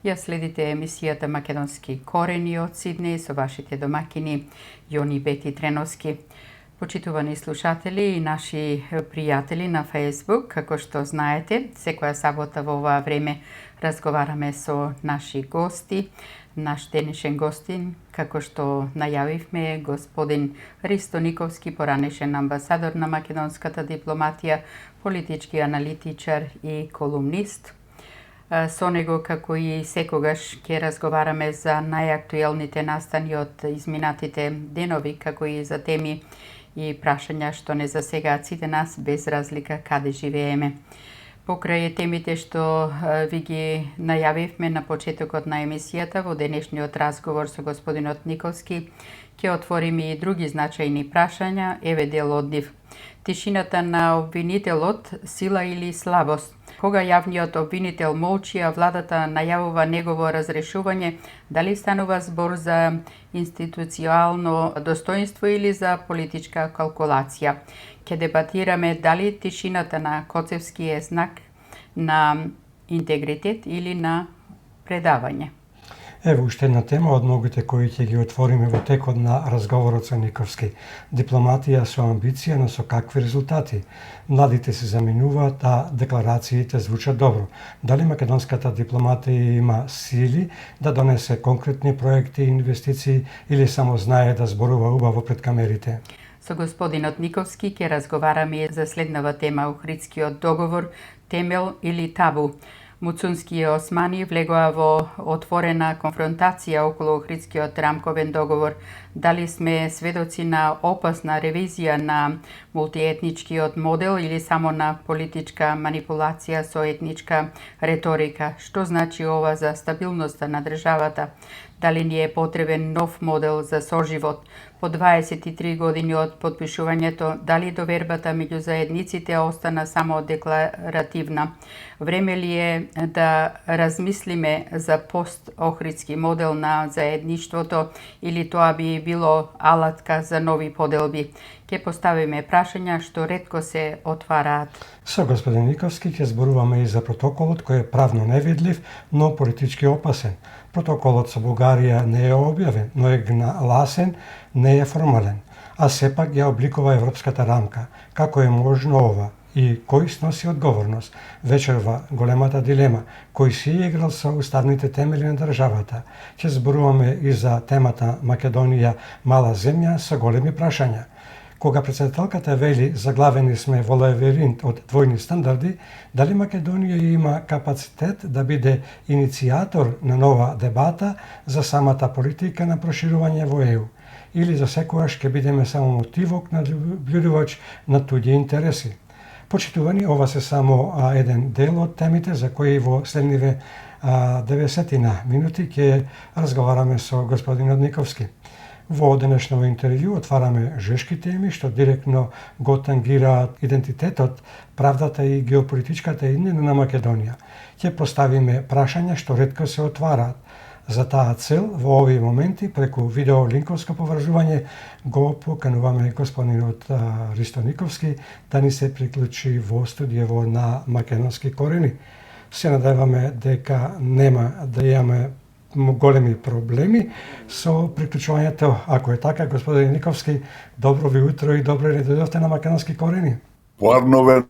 Ја следите емисијата Македонски корени од Сиднеј со вашите домакини Јони Бети Треновски. Почитувани слушатели и наши пријатели на Facebook, како што знаете, секоја сабота во оваа време разговараме со наши гости. Наш денешен гостин, како што најавивме, господин Ристо Никовски, поранешен амбасадор на македонската дипломатија, политички аналитичар и колумнист. Со него, како и секогаш, ќе разговараме за најактуелните настани од изминатите денови, како и за теми и прашања што не засегаат сите нас, без разлика каде живееме. Покрај темите што ви ги најавивме на почетокот на емисијата, во денешниот разговор со господинот Никовски, ќе отвориме и други значајни прашања, еве дел од нив. Тишината на обвинителот, сила или слабост? Кога јавниот обвинител молчи, а владата најавува негово разрешување, дали станува збор за институционално достоинство или за политичка калкулација? Ќе дебатираме дали тишината на Коцевски е знак на интегритет или на предавање. Ево уште една тема од многуте кои ќе ги отвориме во текот на разговорот со Никовски. Дипломатија со амбиција, но со какви резултати? Младите се заменуваат, а декларациите звучат добро. Дали македонската дипломатија има сили да донесе конкретни проекти и инвестиции или само знае да зборува убаво пред камерите? Со господинот Никовски ќе разговараме за следнава тема: Охридскиот договор, темел или табу. Муцунски и Османи влегоа во отворена конфронтација околу Охридскиот рамковен договор. Дали сме сведоци на опасна ревизија на мултиетничкиот модел или само на политичка манипулација со етничка реторика? Што значи ова за стабилноста на државата? Дали ни е потребен нов модел за соживот? По 23 години од подпишувањето, дали довербата меѓу заедниците остана само декларативна? Време ли е да размислиме за пост-охридски модел на заедништвото или тоа би било алатка за нови поделби? Ќе поставиме прашања што ретко се отвараат. Со господин Никовски ќе зборуваме и за протоколот кој е правно невидлив, но политички опасен. Протоколот со Бугарија не е објавен, но е гласен, не е формален, а сепак ја обликува европската рамка. Како е можно ова? И кој сноси одговорност? Вечерва големата дилема, кој си играл со уставните темели на државата. Ќе зборуваме и за темата Македонија, мала земја со големи прашања. Кога председателката вели заглавени сме во лавиринт од двојни стандарди, дали Македонија има капацитет да биде иницијатор на нова дебата за самата политика на проширување во ЕУ? Или за секојаш ќе бидеме само мотивок на наблюдувач на туѓи интереси? Почитувани, ова се само еден дел од темите за кои во следниве 90 минути ќе разговараме со господинот Никовски. Во денешново интервју отвараме жешки теми што директно го тангираат идентитетот, правдата и геополитичката иднина на Македонија. Ќе поставиме прашања што ретко се отвараат. За таа цел, во овие моменти, преку видеолинковско поврзување, го покануваме господинот Ристо Никовски да ни се приклучи во студиево на Македонски корени. Се надеваме дека нема да имаме големи проблеми со приклучувањето. Ако е така, господин Никовски, добро ви утро и добро ни дојдовте на Македонски корени. Поарно ве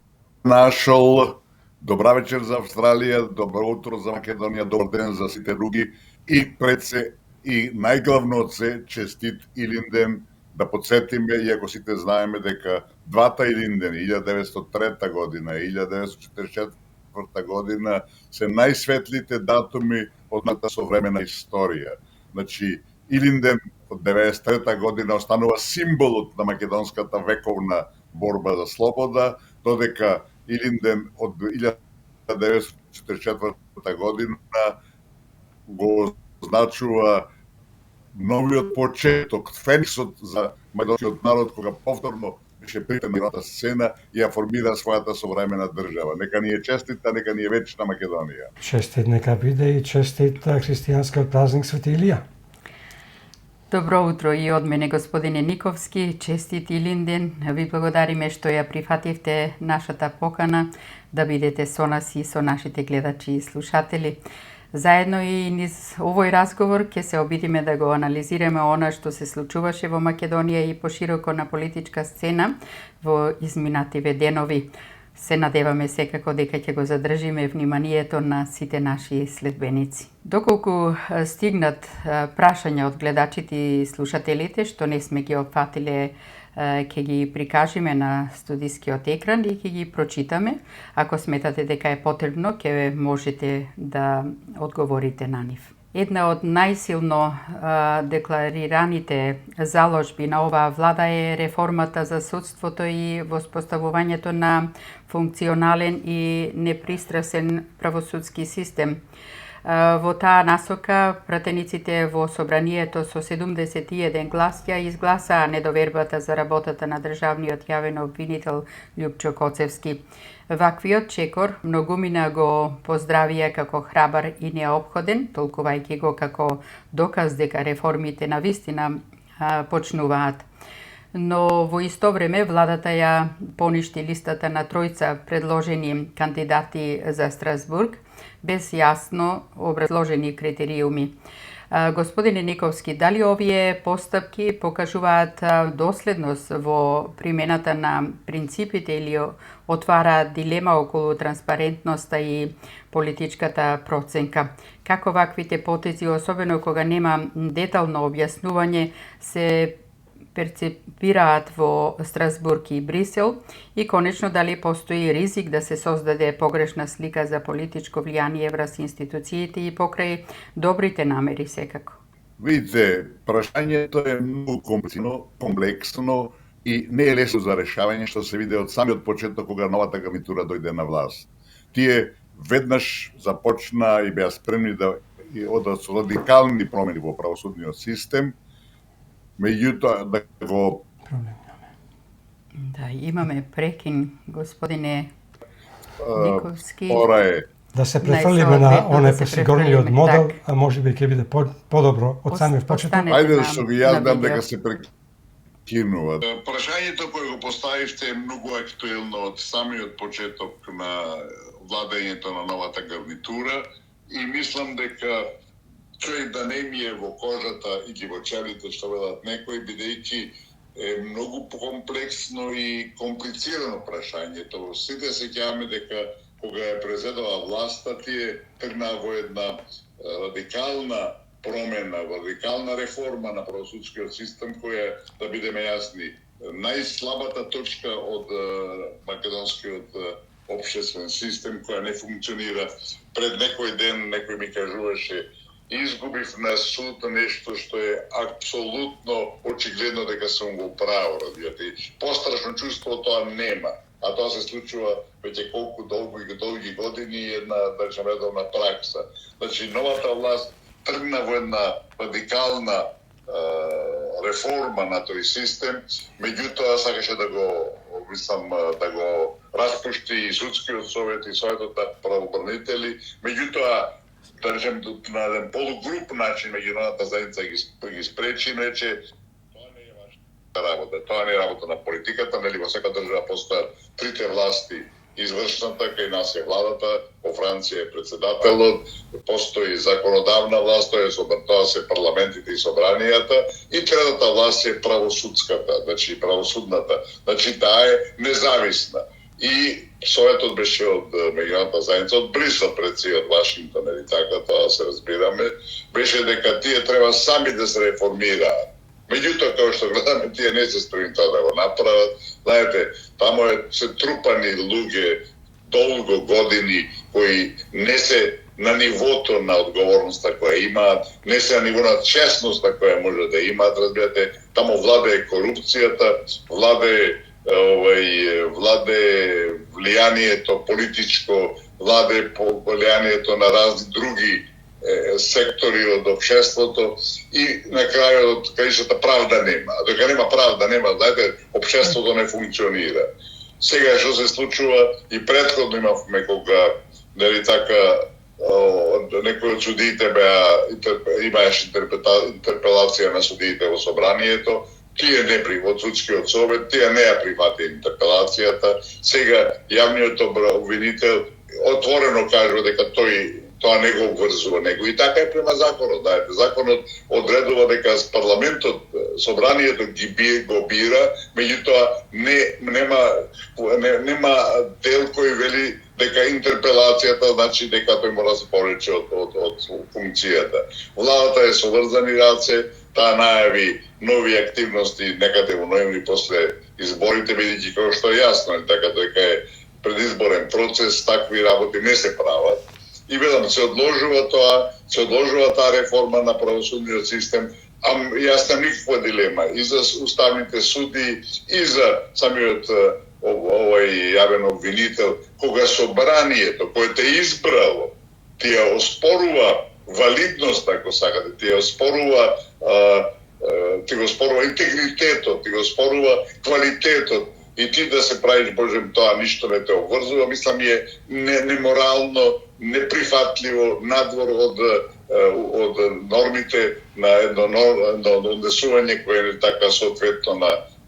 нашол. Добра вечер за Австралија, добро утро за Македонија, добар ден за сите други и пред се и најглавно од се честит Илинден. Да подсетиме, иако сите знаеме дека двата Илиндени, 1903 година и 1944 година, се најсветлите датуми од нашата современа историја. Значи, Илинден од 93 година останува символот на македонската вековна борба за слобода, додека Илинден од 1944 година го значува новиот почеток, фениксот за македонскиот народ, кога повторно беше притен на мировата сцена и ја формира својата современа држава. Нека ни е честита, нека ни е вечна Македонија. Честит нека биде и честит христијанскиот празник Свети Илија. Добро утро и од мене, господине Никовски, честит Илинден. Ви благодариме што ја прифативте нашата покана да бидете со нас и со нашите гледачи и слушатели. Заедно и низ овој разговор ќе се обидиме да го анализираме она што се случуваше во Македонија и пошироко на политичка сцена во изминативе денови. Се надеваме секако дека ќе го задржиме вниманието на сите наши следбеници. Доколку стигнат прашања од гледачите и слушателите што не сме ги опфатиле, ќе ги прикажеме на студискиот екран и ќе ги прочитаме. Ако сметате дека е потребно, ќе можете да одговорите на нив. Една од најсилно декларираните заложби на оваа влада е реформата за судството и воспоставувањето на функционален и непристрасен правосудски систем. Во таа насока, пратениците во собранието со 71 глас ја изгласаа недовербата за работата на државниот јавен обвинител Љупчо Коцевски. Ваквиот чекор многумина го поздравија како храбар и неопходен, толкувајќи го како доказ дека реформите навистина почнуваат. Но во исто време владата ја поништи листата на тројца предложени кандидати за Страсбург без јасно образложени критериуми. Господине Никовски, дали овие постапки покажуваат доследност во примената на принципите или отвараат дилема околу транспарентноста и политичката проценка? Како ваквите потези, особено кога нема детално објаснување, се перцепираат во Страсбург и Брисел и конечно дали постои ризик да се создаде погрешна слика за политичко влијание врз институциите и покрај добрите намери секако? Видите, прашањето е многу комплексно и не е лесно за решавање, што се види од самиот почеток кога новата гарнитура дојде на власт. Тие веднаш започна и беа спремни да одат со радикални промени во правосудниот систем, меѓутоа да го... Да, имаме прекин, господине Никовски. Ора е. Да се префрлиме на оне посигурниот модел, так. а може би ќе биде подобро од самиот почеток. Ајде што ги јадам дека се прекинува. Прашањето кое го поставивте е многу актуелно од самиот почеток на владењето на новата гарнитура и мислам дека човек да не ми е во кожата или во челите, што велат некои, бидејќи е многу комплексно и комплицирано прашањето. Сите се ќаваме дека кога е презедала власта, тие тргнаа во една радикална промена, радикална реформа на правосудскиот систем, која, да бидеме јасни, најслабата точка од македонскиот општествен систем, која не функционира. Пред некој ден некој ми кажуваше: изгубив на суд нешто што е апсолутно очигледно дека сум го право, радијате. Пострашно чувство тоа нема, а тоа се случува веќе колку долги години и една, да речем, редовна пракса. Значи, новата власт тргна во една радикална реформа на тој систем, меѓутоа сакаше да го, мислам, да го распушти и судскиот совет и советот на правобранители, меѓутоа да речем на еден полугруп начин меѓународната заедница ги спречи, но рече тоа не е ваша работа, тоа не е работа на политиката, нели во секоја држава постојат трите власти, извршната, кај нас е владата, во Франција е председателот, постои законодавна власт, тоа се парламентите и собранијата, и третата власт е правосудската, значи правосудната, значи таа е независна. И советот беше од меѓународната заедница, од Брисел пред си, од Вашингтон, или така, тоа се разбираме, беше дека тие треба сами да се реформираат. Меѓутоа, како што гледаме, тие не се стремни тоа да го направат. Знаете, тамо се трупани луѓе долго години кои не се на нивото на одговорноста која имаат, не се на ниво на честноста која може да имаат, разбирате, тамо владее корупцијата, владее влијанието политичко, владе по влијанието на разни други сектори од општеството и на крајот каишата правда нема. А докато нема правда, нема, знаете, општеството не функционира. Сега што се случува и претходно имавме кога, нели така, некои од судиите имаеше интерпелација на судиите во собранието, тие не од судскиот совет, тие не ја прифати интерпелацијата. Сега јавниот обвинител отворено кажува дека тој тоа не го обврзува него. И така е према законот. Знаете, законот одредува дека парламентот, собранието го бира, меѓутоа нема дел кој вели дека интерпелацијата значи дека тој мора да се повлече од функцијата. Владата е со врзани раце, таа најави нови активности некаде во ноември после изборите, бидејќи како што е јасно, така дека е предизборен процес, такви работи не се прават. И велам, се одложува таа реформа на правосудниот систем, а јас немам никаква дилема и за уставните суди, и за самиот овој јавен обвинител, кога собранието кој те избрало, ти ја оспорува валидност, ако сакате, ти го спорува интегритетот, ти го спорува квалитетот, и ти да се правиш, Божем, тоа ништо не те обврзува, мислам е неморално, неприфатливо, надвор од нормите на едно однесување кое е така соодветно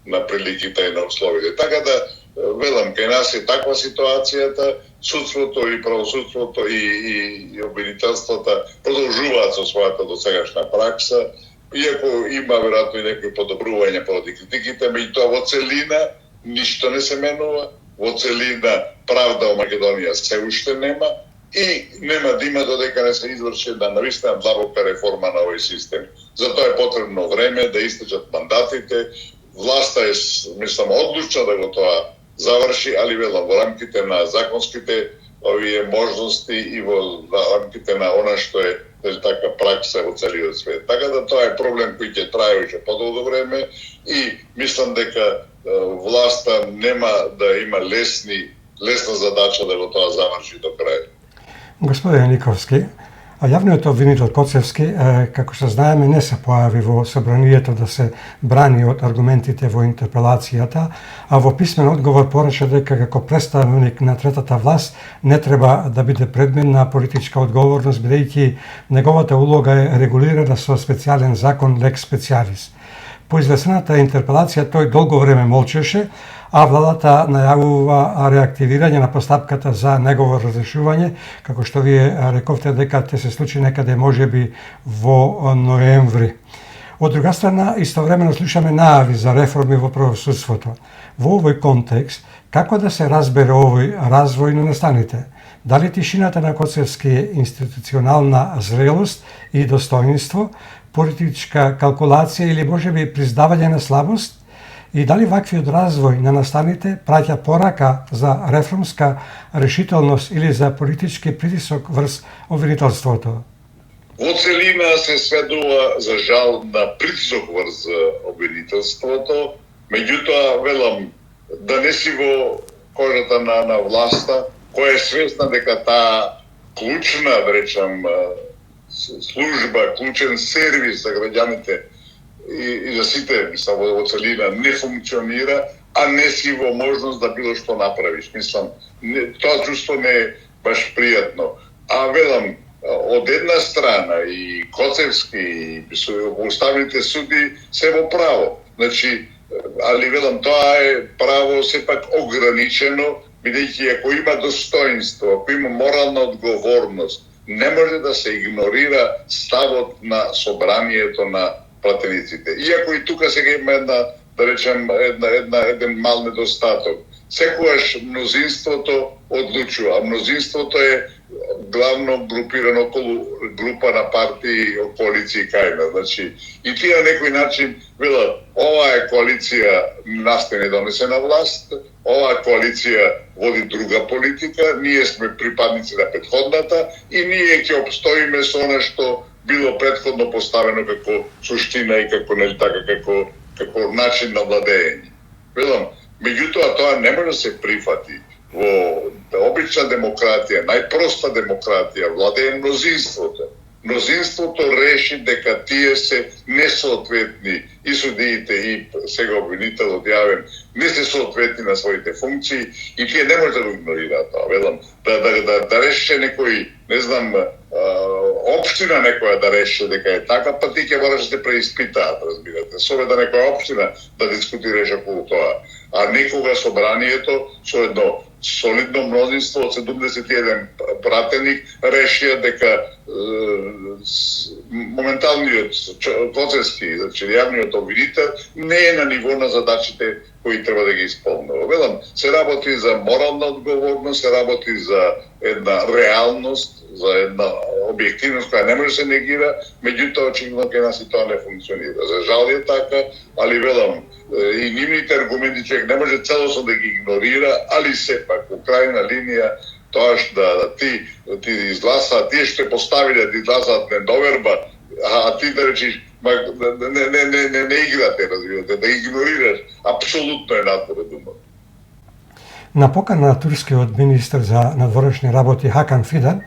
на приликите и на условите. Така да, велам, кај нас е таква ситуацијата, судството и правосудството и обвинителствата продолжуваат со својата досегашна пракса, иако има веројатно и некои подобрувања поради критиките, меѓутоа во целина ништо не се менува, во целина правда во Македонија се уште нема и нема да има додека не се изврши навистина длабока реформа на овој систем. Затоа е потребно време да истечат мандатите. Власта е, мислам, одлучна да го тоа заврши, али велам, во рамките на законските овие можности и во рамките на она што е така пракса во целиот свет. Така да тоа е проблем кој ќе трае уште подолго време и мислам дека власта нема да има лесна задача да го тоа заврши до крај. Господин Никовски, јавниот обвинител Коцевски, како што знаеме, не се појави во собранието да се брани од аргументите во интерпелацијата, а во писмен одговор порача дека како представник на третата власт не треба да биде предмет на политичка одговорност, бидејќи неговата улога е регулирана со специјален закон Lex Specialis. По известената интерпелација тој долго време молчеше, а владата најавува реактивирање на постапката за негово разрешување, како што вие рековте дека ќе се случи некаде можеби во ноември. Од друга страна, истовремено слушаме најави за реформи во правосудството. Во овој контекст, како да се разбере овој развој на настаните? Дали тишината на Коцевски е институционална зрелост и достоинство, политичка калкулација или можеби признавање на слабост? И дали ваквиот развој на настаните праќа порака за реформска решителност или за политички притисок врз обвинителството? Во целина се сведува, за жал, на притисок врз обвинителството, меѓутоа, велам, да не си во кожата на власта, која е свесна дека таа клучна, да речам, служба, клучен сервис за граѓаните и за сите, мислам, во целина не функционира, а не си во можност да било што направиш. Мислам, тоа чувство не е баш пријатно. А велам, од една страна и Коцевски и уставните суди се во право. Значи, али велам, тоа е право сепак ограничено, бидејќи ако има достоинство, ако има морална одговорност, не може да се игнорира ставот на собранието на пратениците. Иако и тука сега има да речем, еден мал недостаток. Секогаш мнозинството одлучува, а мнозинството е главно групирано околу група на партии, коалиции кајна. Значи, и тие на некој начин велат, оваа коалиција настане донесе на власт, оваа коалиција води друга политика, ние сме припадници на претходната и ние ќе обстоиме со она што било претходно поставено како суштина и како нели така како начин на владење. Велам, меѓутоа тоа не може да се прифати. Во обична демократија, најпроста демократија, владее мнозинството. Мнозинството реши дека тие се несоодветни и судиите и сега обвинителот јавен не се соодветни на своите функции и тие не може да го игнорираат тоа. Велам, да реши некој, не знам, општина некоја да реши дека е така, па ти ќе мораш да се преиспитаат, разбирате. Совета некоја општина да дискутираш околу тоа. А некога собранието со едно солидно мнозинство од 71 пратеник решија дека моменталниот Коцевски, значи јавниот обвинител, не е на ниво на задачите кои треба да ги исполнува. Велам, се работи за морална одговорност, се работи за една реалност, за една објективност која не може да се негира, меѓутоа очигледно кај нас и тоа не функционира. За жал е така, али велам, и нивните аргументи човек не може целосно да ги игнорира, али сепак, во крајна линија, тоа што ти изгласа, тие што поставиле да изгласаат недоверба, а ти да речиш, не играте, разбирате, да игнорираш, апсолутно е надвор думата. На покана на турскиот министер за надворешни работи Хакан Фидан,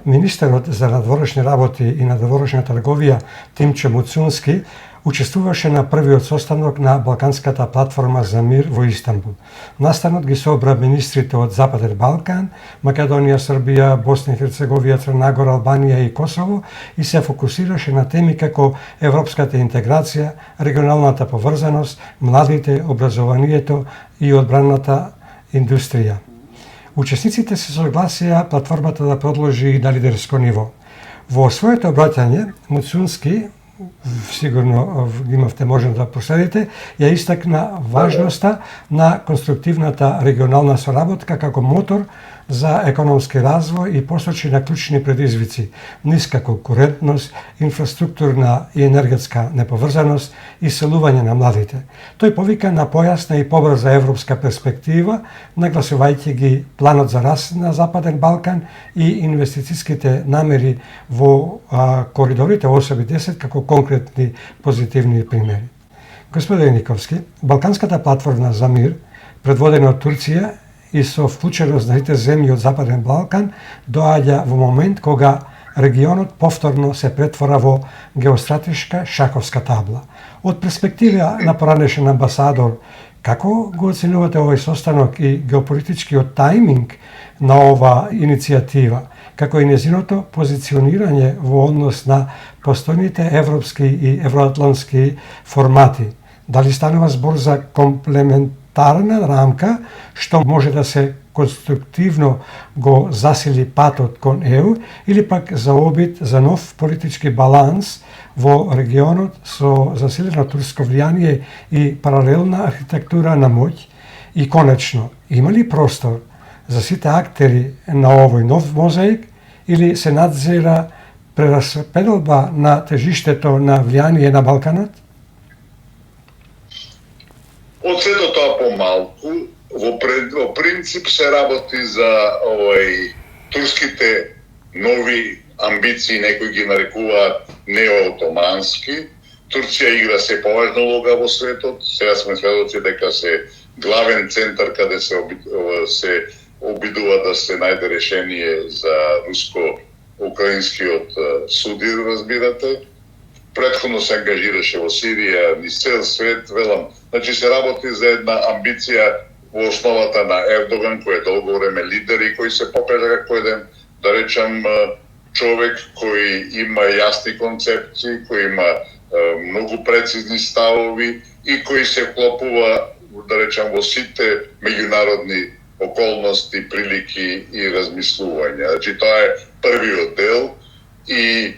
министерот за надворешни работи и надворешна трговија Тимче Муцунски учествуваше на првиот состанок на Балканската платформа за мир во Истанбул. Настанот ги собра министрите од Западен Балкан, Македонија, Србија, Босна и Херцеговија, Црна Гора, Албанија и Косово и се фокусираше на теми како европската интеграција, регионалната поврзаност, младите, образованието и одбраната индустрија. Учесниците се согласија платформата да продолжи и на лидерско ниво. Во своето обраќање, Муцунски, сигурно имавте можност да проследите, ја истакна важноста на конструктивната регионална соработка како мотор за економски развој и посочи на клучни предизвици: ниска конкурентност, инфраструктурна и енергетска неповрзаност, иселување на младите. Тој повика на појасна и побрза европска перспектива, нагласувајќи ги планот за раст на Западен Балкан и инвестицијските намери во коридорите 8 и 10 како конкретни позитивни примери. Господин Никовски, Балканската платформа за мир, предводена од Турција и со вклученост на сите земји од Западен Балкан, доаѓа во момент кога регионот повторно се претвора во геостратешка шаховска табла. Од перспектива на поранешен амбасадор, како го оценувате овој состанок и геополитичкиот тајминг на ова иницијатива, како и незиното позиционирање во однос на постојните европски и евроатлантски формати? Дали станува збор за комплементарна рамка што може да се конструктивно го засили патот кон ЕУ или пак за обид за нов политички баланс во регионот со засилено турско влијание и паралелна архитектура на моќ? И конечно, има ли простор за сите актери на овој нов мозаик или се надзира прераспределба на тежиштето на влијание на Балканот? Од сето тоа помалку, во принцип се работи за турските нови амбиции, некои ги нарекуваат неоотомански. Турција игра се поважна улога во светот. Сега сме сведоци дека се главен центар каде се обидува да се најде решение за руско-украинскиот судир, разбирате. Претходно се ангажираше во Сирија, низ цел свет, велам. Значи се работи за една амбиција во основата на Ердоган, кој е долго време лидер и кој се покажа како еден, да речам, човек кој има јасни концепции, кој има многу прецизни ставови и кој се вклопува, да речам, во сите меѓународни околности, прилики и размислувања. Значи тоа е првиот дел и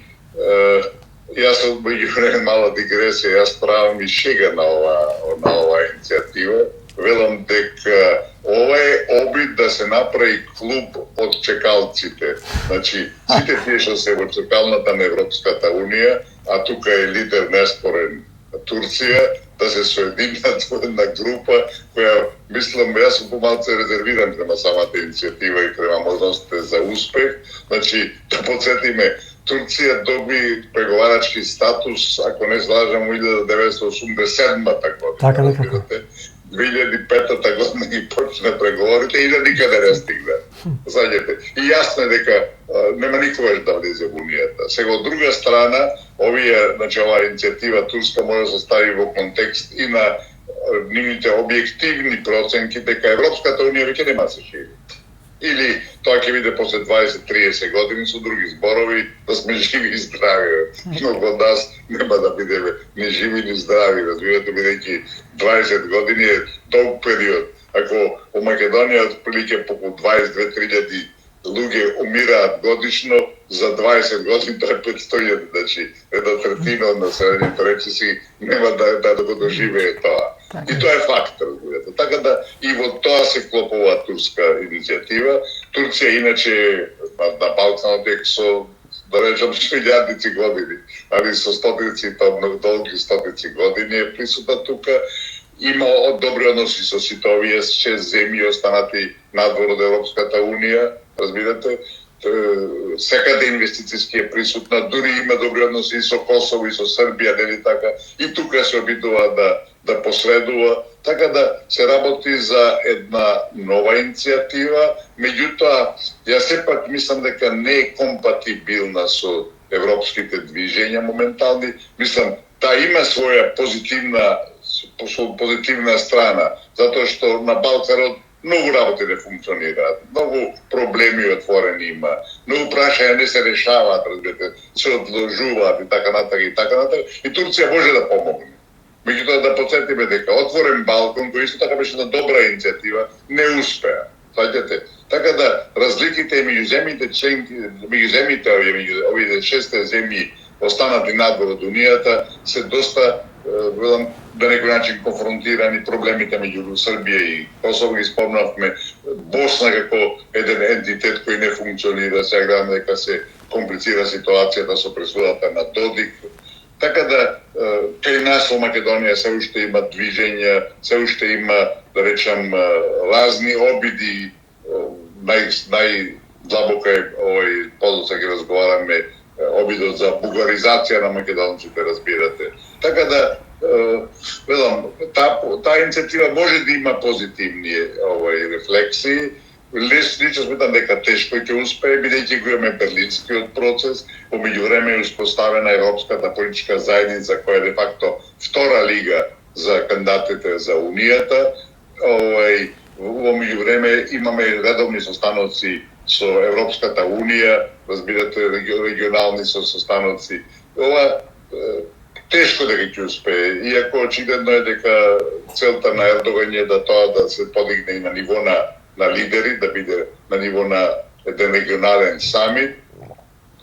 јас од меѓувреме мала дигресија, јас правам и шега на ова иницијатива. Велам дека ова е обид да се направи клуб од чекалците. Значи, сите тие што се во чекалната на Европската Унија, а тука е лидер неспорен Турција, да се соединат во една група која, мислам, јас сум помалку резервиран према самата иницијатива и према можностите за успех. Значи, да подсетиме, Турција доби преговарачки статус, ако не слажам, 1987-та година. Така некако. 2005-та година ги почна преговорите и да никаде не стигна. Знаете, и јасно е дека нема никогаш да влезе во Унијата. Сега, од друга страна, значи, оваа иницијатива турска може да се стави во контекст и на нивните објективни проценки дека Европската Унија веќе нема да се шири. Или тоа ќе биде после 20-30 години со други зборови, да сме живи и здрави. Многу од нас нема да бидеме ни живи ни здрави, разбирате, бидејќи 20 години е долг период. ако у Македонија отприлike околу 22-3000 луѓе умираат годишно, за 20 години тоа е 500.000, значи една третина од населението речиси нема да го доживее тоа. И тоа е факт, разбирате. Така да и во тоа се вклопува турска иницијатива. Турција иначе на Балканот е со, да речем, илјадници години, али со стотици, тоа многу долги стотици години е присутна тука. Има добри односи со сите овие 6 земји останати надвор од Европската Унија, разбирате. Секаде инвестицијски е присутна, дури има добри односи и со Косово и со Србија, нели така, и тука се обидува да посредува, така да се работи за една нова иницијатива, меѓутоа, ја сепак мислам дека не е компатибилна со европските движења моментални, мислам, да има своја позитивна страна, затоа што на Балканот многу работи не функционираат, многу проблеми отворени има, многу прашања не се решаваат, разбирате, се одложуваат и така натаму и така натаму, и Турција може да помогне. Меѓутоа да потсетиме дека Отворен Балкан, кој исто така беше една добра иницијатива, не успеа. Фаќате? Така да разликите меѓу земјите членки, меѓу овие 6 земји останати надвор од Унијата се доста на некој начин конфронтирани. Проблемите меѓу Србија и Косово ги спомнавме, Босна како еден ентитет кој не функционира, сега гледам дека се комплицира ситуацијата со пресудата на Додик. Така да кај нас во Македонија се уште има движења, се уште има, да речам, разни обиди, најдлабока е овој подоцна ги разговараме, обидот за бугаризација на македонците, разбирате. Така да, ведам, таа иницијатива може да има позитивни рефлексии. Лично сметам дека тешко ќе успее, бидејќи го имаме Берлинскиот процес, во меѓувреме е успоставена Европската политичка заедница, која е де факто втора лига за кандидатите за Унијата. Во меѓувреме имаме редовни состаноци со Европската Унија, разбирате, регионални состаноци. Ова тешко дека ќе успее, иако очигледно е дека целта на Ердоган е да тоа да се подигне и на ниво на лидери, да биде на ниво на еден регионален самит.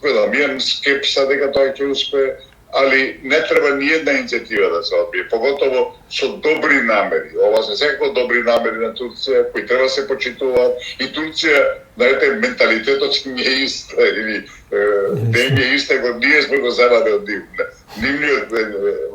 Ведам, имам скепса дека тоа ќе успее, али не треба ни една иницијатива да се одбие, поготово со добри намери. Ова се секако добри намери на Турција, кои треба се почитуваат, и Турција, знаете, менталитетот не е ист, или не е ист, ако ние сме го заради од нив. Нивниот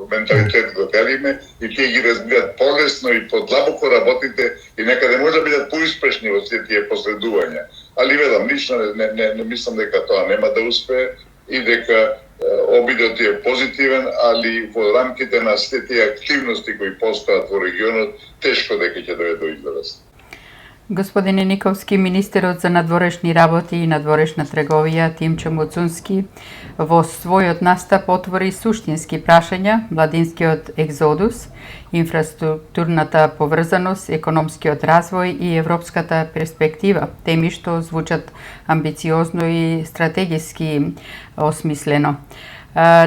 менталитет го делиме и тие ги разбират полесно и подлабоко работите и некаде може да бидат поуспешни во сите тие последувања. Али ведам, лично не мислам дека тоа нема да успее и дека обидот е позитивен, али во рамките на сите тие активности кои постојат во регионот, тешко дека ќе доведе до израз. Господине Никовски, министерот за надворешни работи и надворешна трговија Тимчо Муцунски во својот настап отвори суштински прашања, младинскиот екзодус, инфраструктурната поврзаност, економскиот развој и европската перспектива, теми што звучат амбициозно и стратегиски осмислено.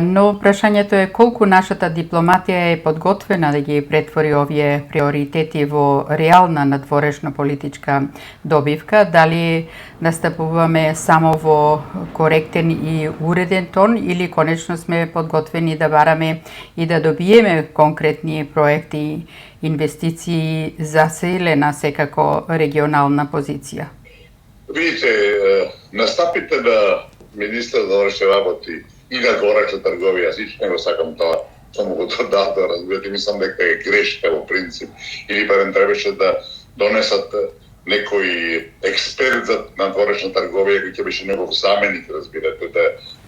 Но прашањето е колку нашата дипломатија е подготвена да ги претвори овие приоритети во реална надворешна политичка добивка, дали настапуваме само во коректен и уреден тон или конечно сме подготвени да бараме и да добиеме конкретни проекти, инвестиции заселена секако регионална позиција. Видите, настапите на министерот за външни работи и на надворешна трговија, сите го сакам тоа, само го додадам, разбирате, мислам дека е грешка во принцип, или барем требаше да донесат некој експерт за надворешна трговија кој ќе беше негов заменик, разбирате,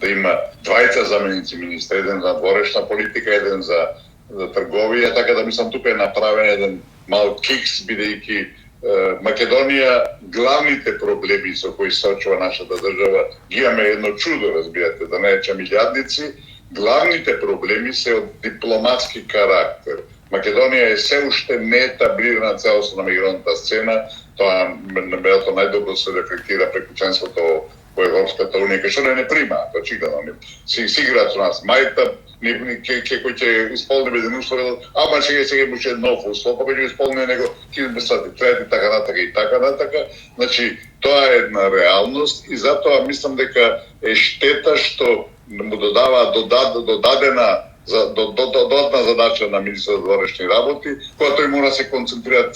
да има двајца заменици министри, еден за надворешна политика, еден за трговија, така да мислам тука е направен еден мал кикс, бидејќи Македонија главните проблеми со кои се соочува нашата држава, ги имаме едно чудо, разбирате, да не речем илјадници, главните проблеми се од дипломатски карактер. Македонија е се уште не етаблирана целосно на меѓународната сцена, тоа веројатно најдобро се рефлектира преку членството во Европската Унија, кај што не прима, очигледно си играат со нас мајта, кој ќе исполни еден услов, ама сега му ќе нов услов, па ќе исполни него ќе мислати трети така натака. Значи тоа е една реалност и затоа мислам дека е штета што му додадена додатна задача на министерот за външни работи, која тој мора да се концентрира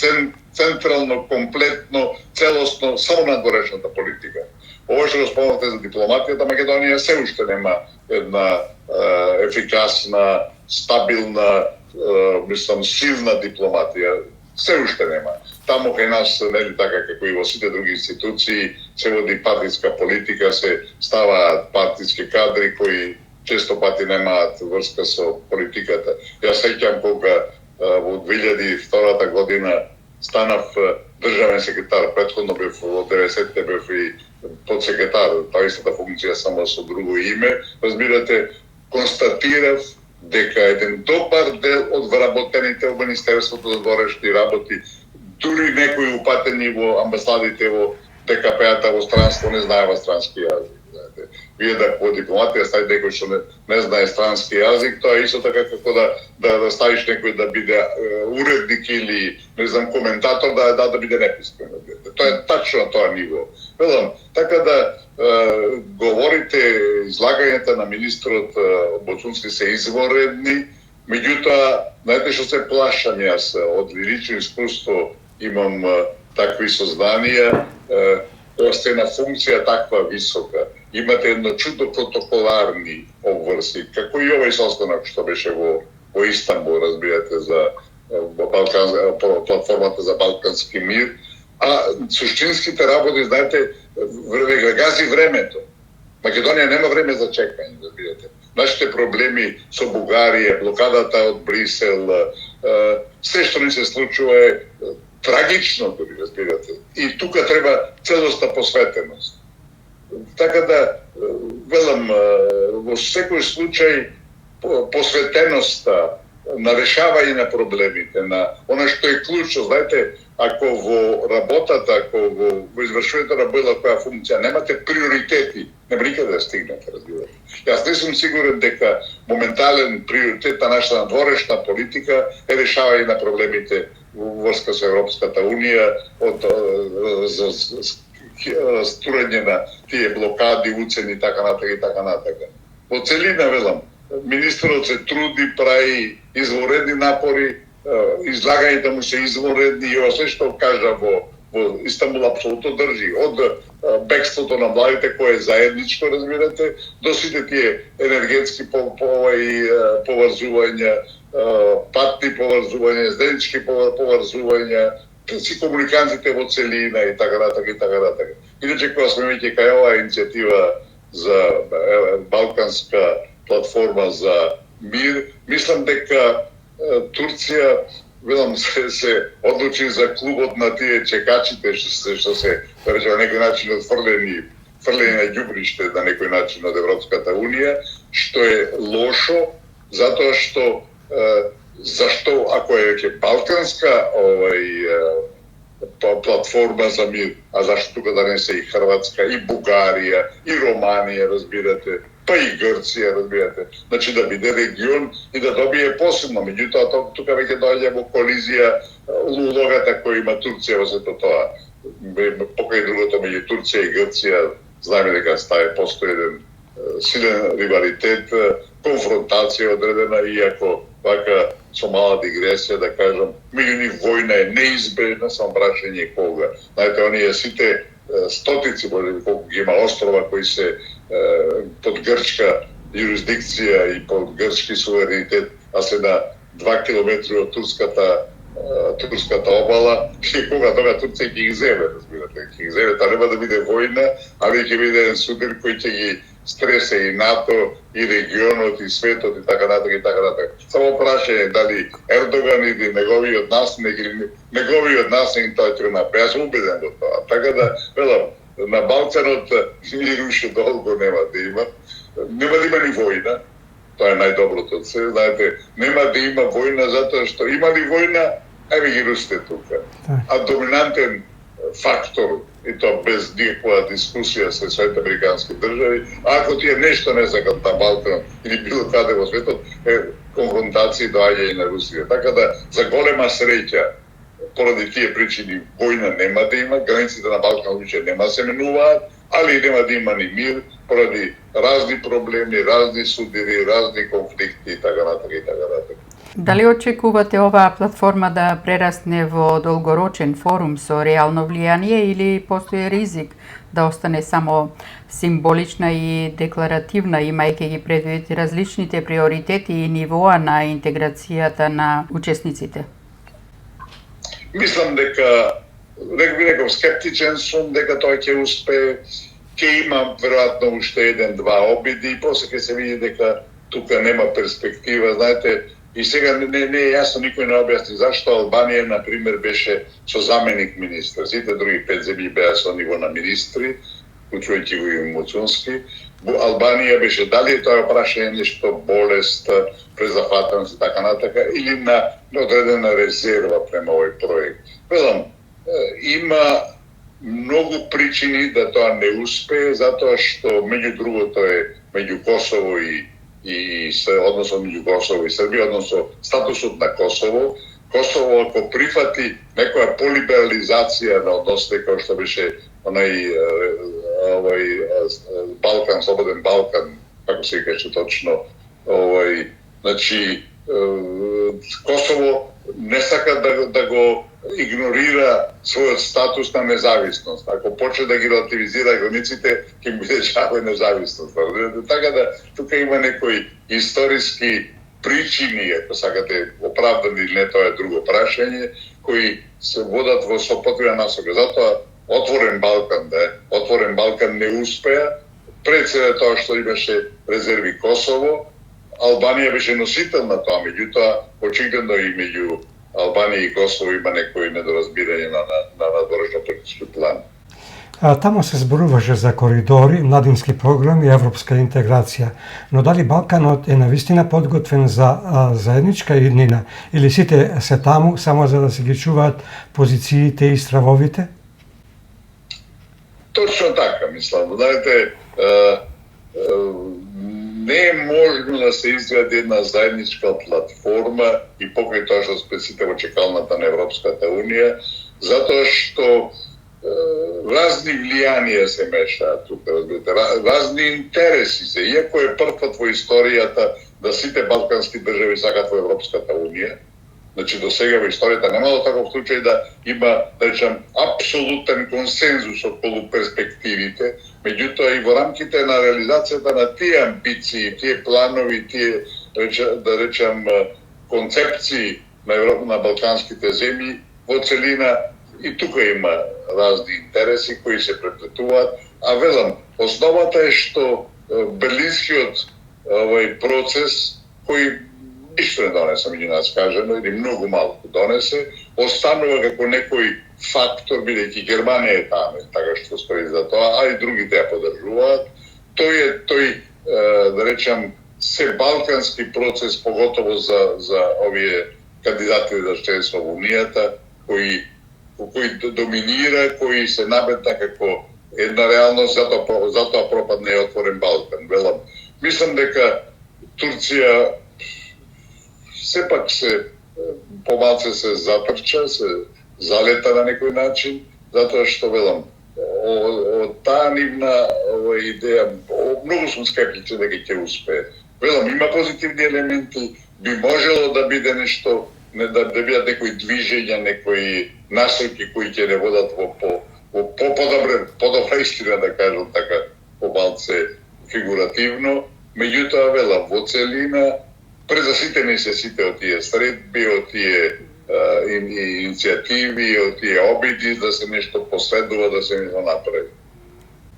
централно, комплетно, целосно само на горешната политика. Ова што го спомнате за дипломатијата, Македонија се уште нема една ефикасна, стабилна, мислам, силна дипломатија. Се уште нема. Таму кај нас, нели така како и во сите други институции, се води партиска политика, се ставаат партиски кадри кои често пати немаат врска со политиката. Јас сеќам кога во 2002 година станав државен секретар, претходно бев во 90-те бев и подсекретар, таа истата функција само со друго име. Разбирате, констатирав дека еден добар дел од вработените во Министерството за външни работи, дури некои упатени во амбасадите во ДКП-ата во странство не знаева странски јазик. Вие да по дипломатија ставите некој што не знае странски јазик, тоа е исто така како да ставиш некој да биде уредник или не знам коментатор да биде неписмен. Тоа е тачно тоа ниво. Велам, така да говорите, излагањата на министрот Бочунски се изворедни, меѓутоа, знаете што се плашам јас, од лично искуство имам такви сознанија, тоа сте на функција таква висока, имате едно чудо протоколарни обврски, како и овој состанок што беше во Истанбул, разбирате, за платформата за Балкански мир, а суштинските работи, знаете, гази времето. Македонија нема време за чекање, разбирате. Нашите проблеми со Бугарија, блокадата од Брисел, се што ни се случува е трагично, дори, разбирате. И тука треба целоста посветеност. Така да, велам, во секој случај посветеноста на решавање на проблемите, на она што е клучно, знаете, ако во работата, ако во извршувањето на било која функција немате приоритети, нема никаде да стигнете, разбирате. Јас не сум сигурен дека моментален приоритет на нашата надворешна политика е решавање на проблемите во врска со Европската Унија, од стурање на тие блокади, уцени, така натака. Во целина, велам, министрот се труди, прави изворедни напори, излагањата му се изворедни и ова се што кажа во Истанбул апсолутно држи. Од бегството на младите кое е заедничко, разбирате, до сите тие енергетски поврзувања, патни поврзувања, заеднички поврзувања, си комуникантите во целина и така натака. Иначе кога сме веќе кај оваа иницијатива за Балканска платформа за мир, мислам дека Турција, велам, се одлучи за клубот на тие чекачите што се, да речем, на некој начин отфрлени на ѓубриште на некој начин од Европската Унија, што е лошо, затоа што зашто ако е веќе Балканска платформа за мир, а зашто тука да не се и Хрватска, и Бугарија, и Романија, разбирате, па и Грција, разбирате. Значи да биде регион и да добие посебно. Меѓутоа, тука веќе доаѓа во колизија улогата која има Турција во сето тоа. Покај другото, меѓу Турција и Грција, знаеме дека постои еден силен ривалитет, конфронтација одредена, иако вака со мала дигресија да кажам, меѓу нив војна е неизбежна, само прашање кога. Знаете, оние сите стотици, колку ги има острова кои се под грчка юрисдикција и под грчки суверенитет, а се на 2 километри од турската обала, и кога тога Турција ќе ги земе, разбирате, ќе ги земе, тоа нема да биде војна, али ќе биде еден судар кој ќе ги стресе и НАТО, и регионот, и светот, и така натака. Само прашање дали Ердоган или неговиот насник, или неговиот насник тоа ќе направи. Јас сум убеден до тоа. Така да, велам, на Балканот ни уште долго нема да има. Нема да има ни војна. Тоа е најдоброто. Знаете, нема да има војна затоа што има ли војна, еве ги русите тука. А доминантен фактор, и то без никаква дискусија со Соединените американски држави. А ако тие нешто не сакат на Балкан или било каде во светот, конфронтации доаѓа и на Русија. Така да, за голема среќа, поради тие причини, војна нема да има, границите на Балкан више нема се менуваат, али нема да има ни мир, поради разни проблеми, разни судири, разни конфликти и така натака и така натака. Дали очекувате оваа платформа да прерасне во долгорочен форум со реално влијание или постои ризик да остане само символична и декларативна, имајќи ги предвид различните приоритети и нивоа на интеграцијата на учесниците? Мислам дека, реков скептичен сум дека тој ќе успее, ќе има веројатно уште еден-два обиди и после ќе се види дека тука нема перспектива. Знаете, и сега не е јасно, никој не објасни зашто Албанија, например, беше со заменик министр. Сите други 5 земји беа со ниво на министри, уклучувајќи го и Муцунски. Албанија беше, дали е тоа прашање нешто болест, презафатеност и така натака, или на одредена резерва према овој проект. Велам, има многу причини да тоа не успее, затоа што меѓу другото е меѓу Косово и односно меѓу Косово и Србија, односно статусот на Косово. Косово ако прифати некоја полиберализација на односите како што беше овој Балкан, слободен Балкан, како се каже точно, значи Косово не сака да го игнорира својот статус на независност. Ако почне да ги релативизира границите, ќе му биде чака независност. Така да, тука има некои историски причини, ако сакате оправдани или не, тоа е друго прашање, кои се водат во сопотребна насока. Затоа отворен Балкан не успеа, пред се тоа што имаше резерви Косово, Албанија беше носител на тоа, меѓутоа очигледно и меѓу Албанија и Косово има некои недоразбирање на надворешно-политички план. Тамо се зборуваше за коридори, младински програми и европска интеграција. Но дали Балканот е навистина подготвен за заедничка иднина или сите се таму само за да се ги чуваат позициите и стравовите? Точно така, мислам. Знаете, не е можно да се изгради една заедничка платформа и покрај тоа што спесите во чекалната на Европската Унија, затоа што разни влијанија се мешаат тука, разбирате, разни интереси се. Иако е прв пат во историјата да сите балкански држави сакат во Европската Унија, значи до сега во историјата немало таков случај да има, да речем, апсолутен консензус околу перспективите, меѓутоа и во рамките на реализацијата на тие амбиции, тие планови, тие, да речем, концепции на балканските земји, во целина и тука има разни интереси кои се преплетуваат, а велам, основата е што берлинскиот процес кој ништо не донесе меѓу нас кажено, или многу малку донесе, останува како некој фактор, бидејќи Германија е таме, така што стои за тоа, а и другите ја поддржуваат. Тој да речам, се балкански процес, поготово за овие кандидати за членство во Унијата, кој доминира, кој се наметна како една реалност, затоа пропадне и отворен Балкан. Велам, мислам дека Турција сепак се помалце се затрча, се залета на некој начин, затоа што велам, од таа нивна идеја, многу сум скептичен дека ќе успее. Велам, има позитивни елементи, би можело да биде нешто, да бидат некои движења, некои насоки кои ќе не водат во подобра истина, да кажам така, помалце фигуративно, меѓутоа велам, во целина презаситени се сите од тие средби, од тие иницијативи, од тие обиди да се нешто последува, да се нешто направи.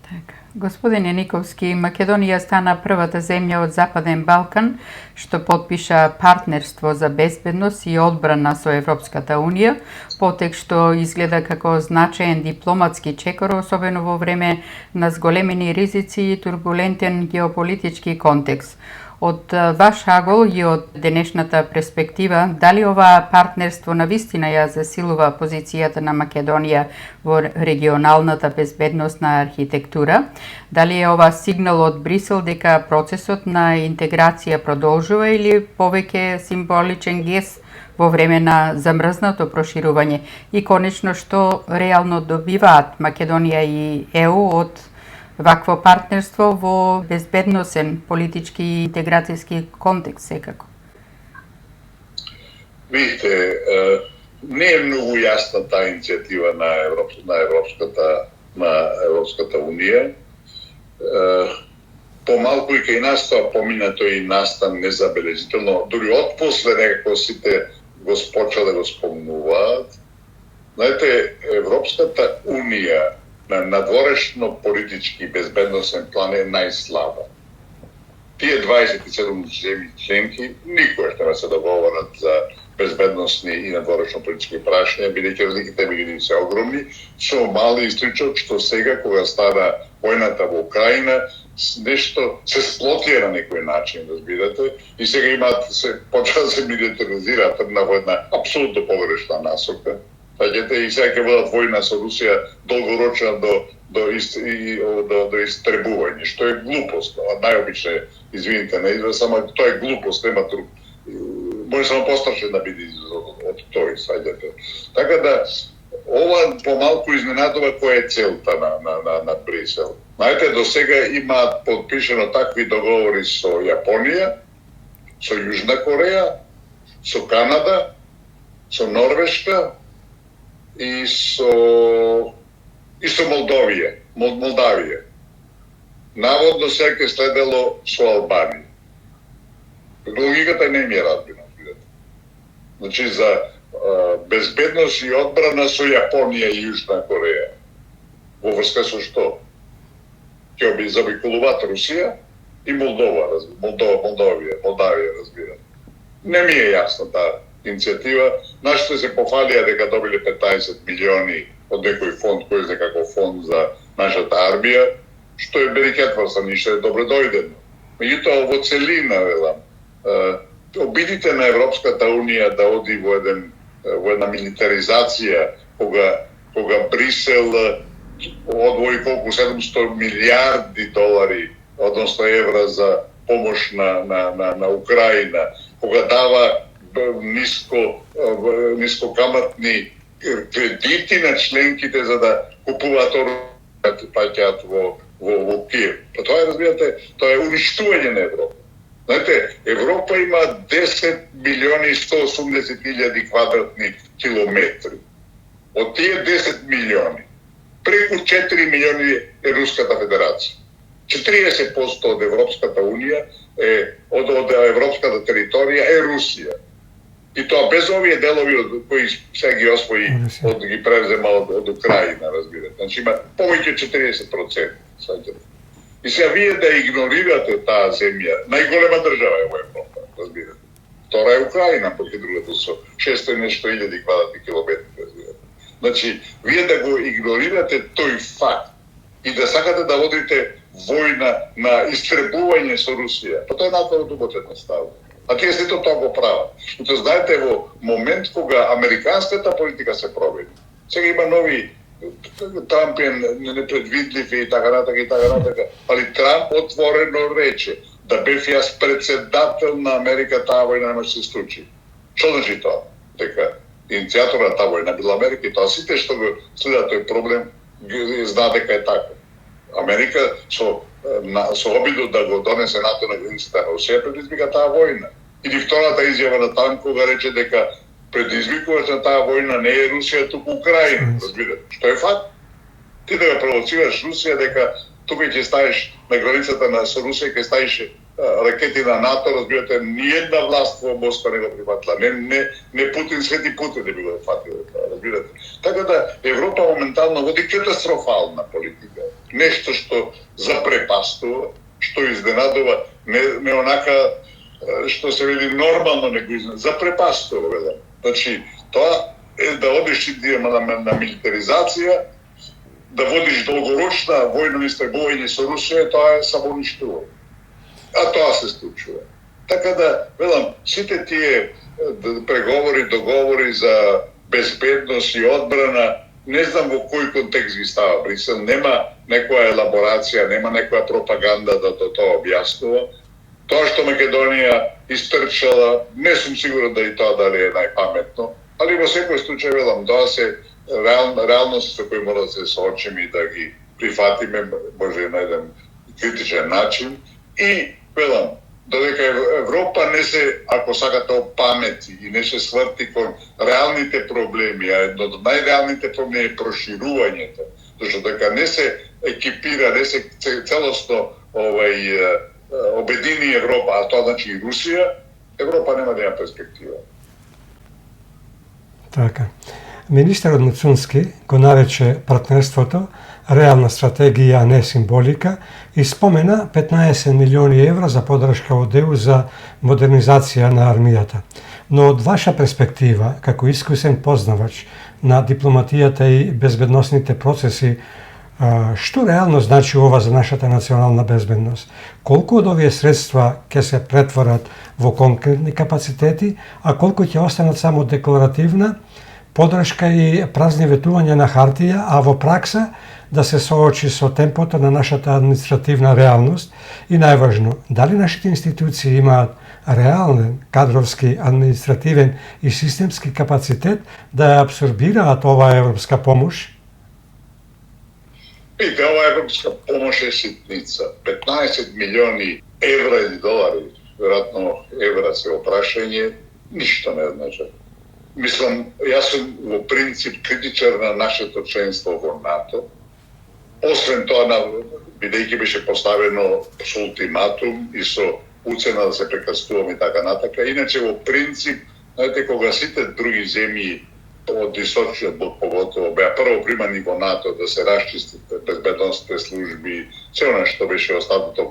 Така. Господин Јаниковски, Македонија стана првата земја од Западен Балкан што подпиша партнерство за безбедност и одбрана со Европската Унија, потек што изгледа како значаен дипломатски чекор, особено во време на зголемени ризици и турбулентен геополитички контекст. Од ваш агол и од денешната перспектива, дали ова партнерство навистина ја засилува позицијата на Македонија во регионалната безбедносна архитектура? Дали е ова сигнал од Брисел дека процесот на интеграција продолжува или повеќе символичен гест во време на замрзнато проширување? И конечно, што реално добиваат Македонија и ЕУ од вакво партнерство во безбедносен политички и интеграцијски контекст секако? Видите, не е многу јасна таа иницијатива на Европската унија. Помалку и кај нас тоа поминато и настан незабележително, дури отпосле некако сите го почеле да го спомнуваат. Знаете, Европската унија на надворешно политички безбедносен план е најслаба. Тие 27 земји членки никој ќе не се договорат за безбедносни и надворешно политички прашања, бидејќи разликите меѓу нив се огромни, со мали истричок што сега кога стана војната во Украина, нешто се сплотија на некој начин, разбирате, и сега имаат се почнаа да се милитаризираат во една апсолутно погрешна насока. И сега ќе водат војна со Русија долгорочна до истребување, што е глупост, најобична, извините на израз, само тоа е глупост, нема друг. Може само пострашен да биде од тој, саѓате. Така да, ова помалку изненадува која е целта на Брисел. Знаете, до сега имаат подпишено такви договори со Јапонија, со Јужна Кореја, со Канада, со Норвешка, и со Молдавија. Наводно сега ќе следело со Албанија. Логиката не ми е разбирна. Значи за безбедност и одбрана со Јапонија и Јужна Кореја. Во врска со што? Ќе заобиколуваат Русија и Молдавија, разбира. Не ми е јасна таа иницијатива. Нашите се пофалија дека добиле 15 милиони од некој фонд, кој е некако фонд за нашата армија, што е берикетварсан и што е добро дојдено. Меѓутоа, во целина, велам, обидите на Европската унија да оди во една милитаризација, кога Брисел одвои колку 700 милиарди долари, односно евра за помош на Украина, кога дава нискокаматни кредити на членките за да купуваат оружје, паќаат во Киев. Тоа е, разбирате, тоа е уништување на Европа. Знаете, Европа има 10 милиони 180 хиљади квадратни километри. Од тие 10 милиони, преку 4 милиони е Руската федерација. 40% од Европската унија од европската територија е Русија. И тоа без овие делови кои сега ги освои, ги превзема од Украина, разбирате. Значи има повеќе 40%. И сега вие да игнорирате таа земја, најголема држава е во Европа, разбирате. Втора е Украина, поќе другото со 600 нешто илјади квадратни километри, разбирате. Значи, вие да го игнорирате тој факт и да сакате да водите војна на истребување со Русија, тоа е накао дуботетна става. А тие сето тоа го прават. И тоа знаете, во момент кога американската политика се промени, сега има нови Трамп е непредвидлив и така натака, али Трамп отворено рече да бев јас председател на Америка, таа војна нема се случи. Што значи тоа? Дека иницијатор на таа војна била Америка и тоа сите што го следат тој проблем знаат дека е така. Америка со обидот да го донесе НАТО на границата на Русија предизвика таа војна. Или втората изјава на Трамп кога рече дека предизвикувач на таа војна не е Русија, туку Украина, разбирате. Што е факт? Ти да ја провоцираш Русија дека тука ќе ставиш на границата со Русија ќе ставиш ракети на НАТО, разбирате, ниедна власт во Москва не го прифатила. Не Путин, Свети Путин не би го фатил, разбирате. Така да Европа моментално води катастрофална политика. Нешто што запрепастува, што изненадува, не онака што се вели нормално, него запрепастува, велам. Значи, тоа е да одиш на милитаризација, да водиш долгорочна војно истребување со Русија, тоа е самоуништување. А тоа се случува. Така да, велам, сите тие преговори, договори за безбедност и одбрана, не знам во кој контекст ги става Брисел, нема некоја елаборација, нема некоја пропаганда да тоа објаснува. Тоа што Македонија истрчала, не сум сигурен да и тоа дали е најпаметно, али во секој случај, велам, тоа се реалности со кои мора да се соочиме и да ги прифатиме, може на еден критичен начин. И, велам, додека Европа не се, ако сакате, опамети и не се сврти кон реалните проблеми, а едно од најреалните проблеми е проширувањето, зашто дека не се екипира, не се целосно обедини Европа, а тоа значи и Русија, Европа нема да има перспектива. Така. Министерот Муцунски го нарече партнерството реална стратегија, а не символика, и спомена 15 милиони евра за подршка од ЕУ за модернизација на армијата. Но од ваша перспектива, како искусен познавач на дипломатијата и безбедносните процеси, што реално значи ова за нашата национална безбедност? Колку од овие средства ќе се претворат во конкретни капацитети, а колку ќе останат само декларативна подршка и празни ветувања на хартија, а во пракса да се соочи со темпото на нашата административна реалност и најважно, дали нашите институции имаат реален кадровски, административен и системски капацитет да ја абсорбираат оваа европска помош? Видите, ова европска помош е ситница. 15 милиони евра или долари, веројатно евра се опрашање, ништо не значи. Мислам, јас сум во принцип критичар на нашето членство во НАТО. Освен тоа, бидејќи беше поставено со ултиматум и со уцена да се прекратуваме и така натака. Иначе во принцип, знаете, кога сите други земји од источниот блок поготово беа прво примани во НАТО да се расчистат безбедносните служби, се она што беше остаток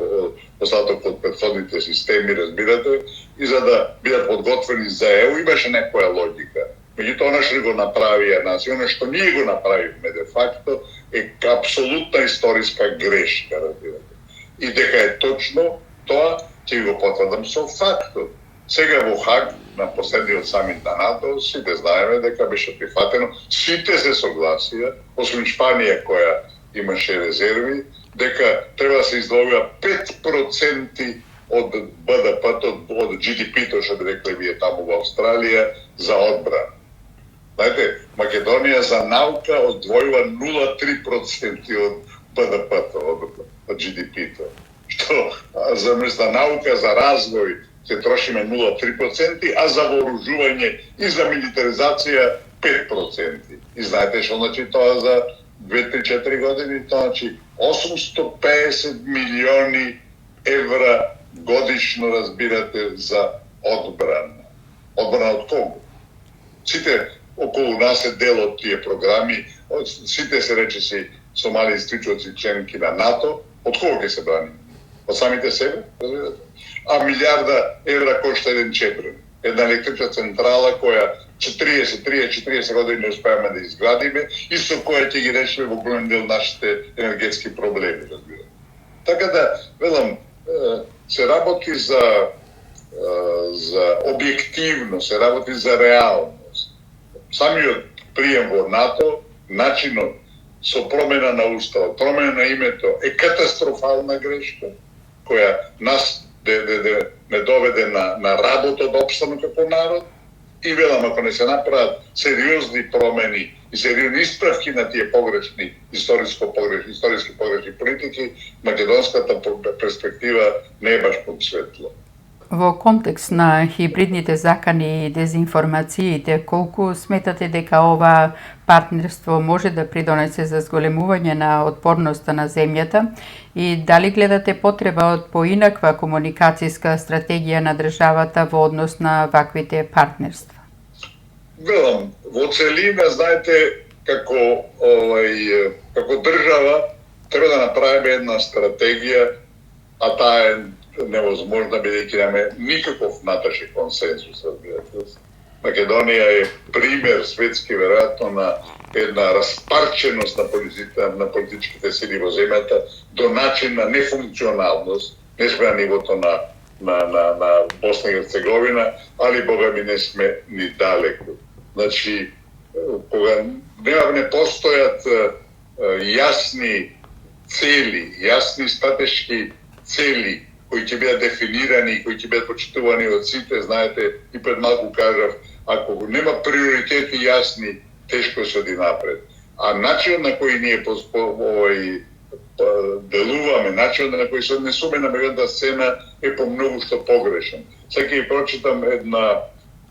од претходните системи, разбирате, и за да бидат подготвени за ЕУ имаше некоја логика. Меѓутоа, она што го направија нас и она што ние го направивме де факто е апсолутна историска грешка, разбирате. И дека е точно тоа, ќе го потврдам со фактот. Сега во Хаг, на последниот самит на НАТО, сите знаеме дека беше прифатено, сите се согласија, освен Шпанија која имаше резерви, дека треба да се издвојува 5% од БДП-то, од GDP-то, што би рекле вие таму во Австралија, за одбрана. Знаете, Македонија за наука одвојува 0,3% од БДП-то, од GDP-то. Што за наука, за развој, се трошиме 0,3%, а за вооружување и за милитаризација 5%. И знаете што значи тоа за 2-3-4 години? Тоа значи 850 милиони евра годишно, разбирате, за одбрана. Одбрана од кого? Сите околу нас е дел од тие програми, сите се речиси сомали истичоци членки на НАТО, од кого ќе се брани? Од самите себе, разбирате? А милиарда евра кошта еден Чебрен. Една електрична централа која 40 години не успеаме да изградиме и со која ќе ги решиме во голем дел нашите енергетски проблеми, разбирате. Така да, велам, се работи за објективно, се работи за реалност. Самиот прием во НАТО, начинот со промена на уставот, промена на името е катастрофална грешка, која нас не доведе на работа да опстану како народ. И велам, ако не се направат сериозни промени и сериозни исправки на тие погрешни, историски погрешни политики, македонската перспектива не е баш подсветла. Во контекст на хибридните закани и дезинформациите, колку сметате дека ова партнерство може да придонесе за зголемување на отпорноста на земјата и дали гледате потреба од поинаква комуникацијска стратегија на државата во однос на ваквите партнерства? Велам, во целина, знаете, како држава треба да направиме една стратегија, а таа е невозможна, бидејќи немаме никаков натрешен консенсус, разбирате. Македонија е пример светски веројатно на една распарченост на политичките сили во земјата до начин на нефункционалност, не сме на нивото на на Босна и Херцеговина, али Бога ми не сме ни далеку. Значи, кога не постојат јасни цели, јасни стратешки цели кои ќе бидат дефинирани, кои ќе бидат почитувани од сите, знаете, и пред малку кажав, ако нема приоритети јасни, тешко се оди напред. А начинот на кој ние делуваме, начинот на кој се однесуваме на меѓународната сцена е по многу што погрешен. Сега ќе прочитам на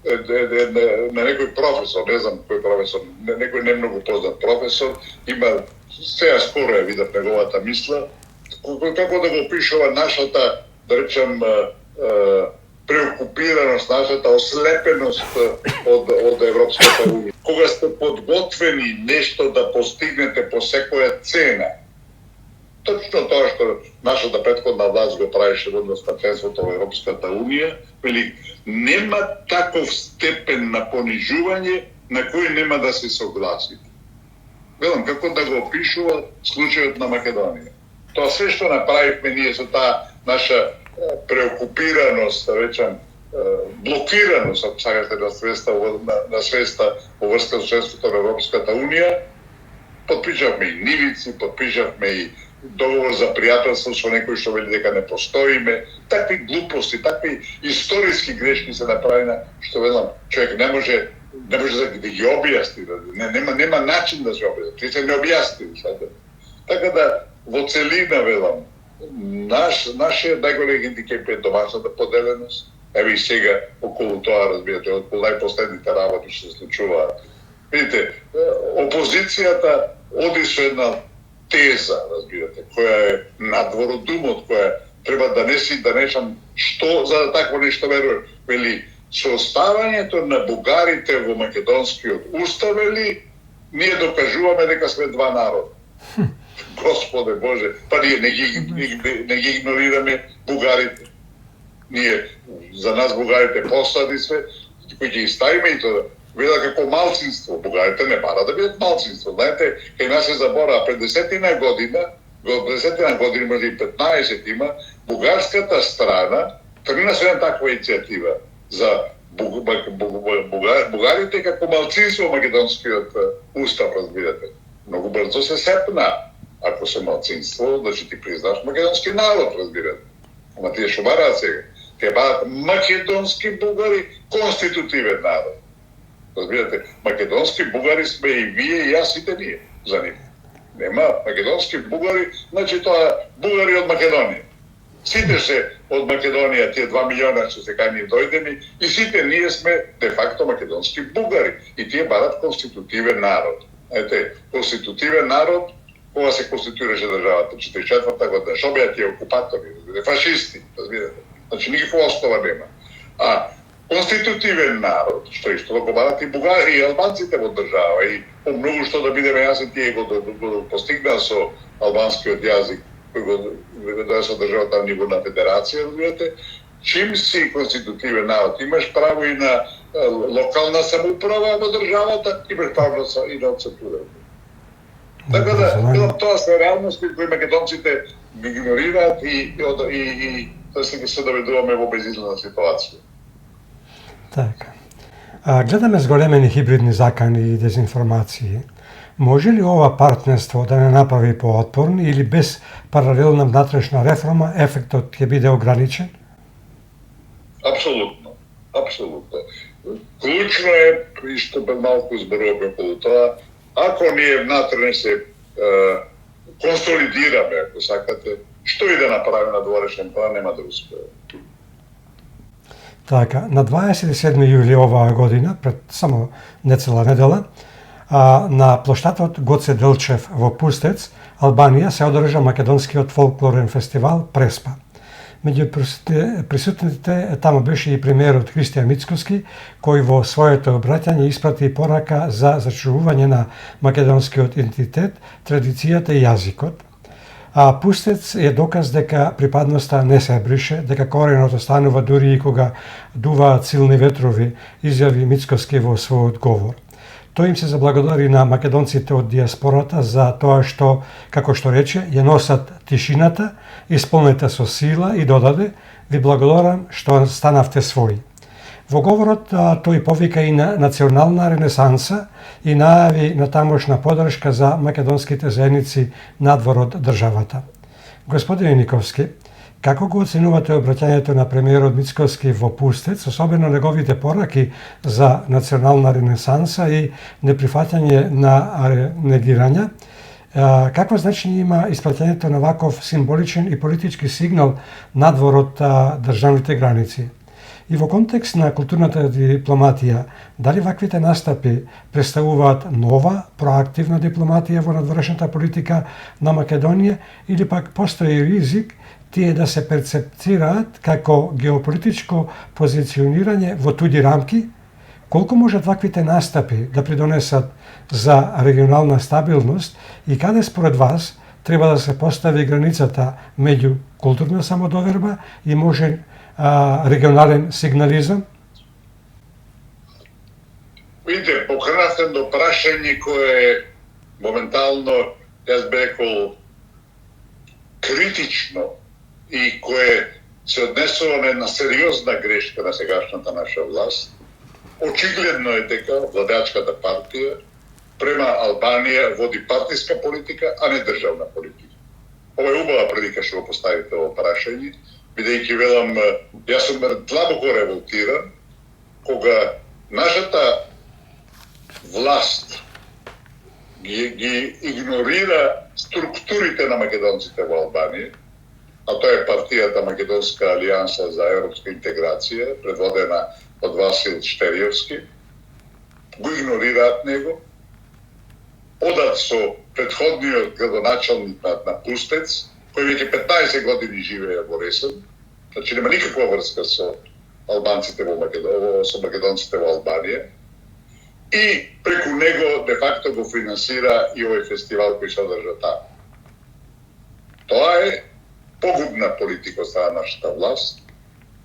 некој професор, не знам кој професор, некој не многу познат професор, има сега скоро ја видав неговата мисла, како да го опишува нашата, да речем, преокупираност, нашата ослепеност од Европската унија. Кога сте подготвени нешто да постигнете по секоја цена, точно тоа што нашата претходна власт го правеше во однос на членството во Европската унија, вели, нема таков степен на понижување на кој нема да се согласите. Велам, како да го опишува случајот на Македонија. Тоа све што направивме ние со таа наша преокупираност, да речем, блокираност, ако сакате на свеста во врска со членството во Европската унија, подпишавме и нивици, подпишавме и договор за пријателство со некој што вели дека не постоиме, такви глупости, такви историски грешки се направена, што велам, човек не може да ги објасни, нема начин да се објасни, ти се не објасни. Така да, во целина велам, нашиот најголем хендикеп е домашната поделеност. Еве и сега околу тоа, разбирате, околу најпоследните работи што се случуваат. Видите, опозицијата оди со една теза, разбирате, која е надвор од думот, која треба да нешам што за да такво нешто верува. Вели, со оставањето на бугарите во македонскиот устав, вели, ние докажуваме дека сме два народа. Господе Боже, па ние не ги игнорираме бугарите. Ние, за нас бугарите посади све, кои ги ставиме и тоа, вела како малцинство. Бугарите не бара да бидат малцинство. Знаете, кај нас се забора, пред 10 година, може и 15 има, бугарската страна тргна со една таква иницијатива за бугарите како малцинство во македонскиот устав, разбирате. Многу брзо се сепна. Ако се малцинство, да ќе ти признаш македонски народ, разбирате. Ама тие што бараат сега? Ке бараат македонски бугари, конститутивен народ. Разбирате, македонски бугари сме и вие и јас, сите ние за нив. Нема македонски бугари, значи тоа бугари од Македонија. Сите се од Македонија, тие 2 милиона што се кај нив дојдени, и сите ние сме де факто македонски бугари. И тие барат конститутивен народ. Ете, конститутивен народ, кога се конституираше државата 44-та година, што беа тие окупатори, фашисти, разбирате. Значи никаква основа нема. А конститутивен народ, што исто го барат и бугари и албанците во држава, и по многу што да бидеме јасни, тие го постигнаа со албанскиот јазик, кој го се држава на ниво на федерација, разбирате. Чим си конститутивен народ, имаш право и на локална самоуправа во државата, имаш право и на отцепување. Така да, тоа се реалности кои македонците ги игнорираат и да се доведуваме во безизлазна ситуација. Така. Гледаме зголемени хибридни закани и дезинформации. Може ли ова партнерство да не направи поотпорни или без паралелна внатрешна реформа ефектот ќе биде ограничен? Апсолутно. Клучно е, и што бе малку зборуваме околу тоа, ако ние внатре се консолидираме, ако сакате, што и да направи на дворешен план, нема да успее. Така, на 27 јули оваа година, пред само нецела недела, на плоштатот Гоце Делчев во Пустец, Албанија, се одржа македонскиот фолклорен фестивал Преспа. Меѓу присутните таму беше и премиерот Христијан Мицкоски, кој во своето обраќање испрати порака за зачувување на македонскиот идентитет, традицијата и јазикот. А Пустец е доказ дека припадноста не се брише, дека коренот останува дури и кога дуваат силни ветрови, изјави Мицкоски во својот говор. Тој им се заблагодари на македонците од диаспората за тоа што, како што рече, ја носат тишината, исполнета со сила, и додаде, Ви благодарам што станавте своји. Во говорот тој повика и на национална ренесанса и најави на тамошна подршка за македонските заедници надвор од државата. Господине Никовски, како го оценувате обраќањето на премиерот Мицкоски во Пустец, особено неговите пораки за национална ренесанса и неприфаќање на негирања? Какво значење има испраќањето на ваков символичен и политички сигнал надвор од државните граници? И во контекст на културната дипломатија, дали ваквите настапи представуваат нова, проактивна дипломатија во надворешната политика на Македонија или пак постои ризик тие да се перцептираат како геополитичко позиционирање во туѓи рамки? Колку можат ваквите настапи да придонесат за регионална стабилност и каде според вас треба да се постави границата меѓу културна самодоверба и можен регионален сигнализам? Видите, покренавте до прашање кое моментално, јас би рекол, критично и кое се однесува на една сериозна грешка на сегашната наша власт. Очигледно е дека владеачката партија према Албанија води партиска политика, а не државна политика. Ова е убава предика што го поставите ово прашање, бидејќи велам, јас сум длабоко револтиран кога нашата власт ги игнорира структурите на македонците во Албанија, а тоа е партијата Македонска алијанса за европска интеграција, предводена од Васил Штериевски, го игнорираат него, одат со претходниот градоначалник на Пустец, кој веќе 15 години живее во Ресен, значи нема никаква врска со албанците во Македонија, со македонците во Албанија, и преку него де факто го финансира и овој фестивал кој се одржа таму. Тоа е погубна политика од страна на нашата власт,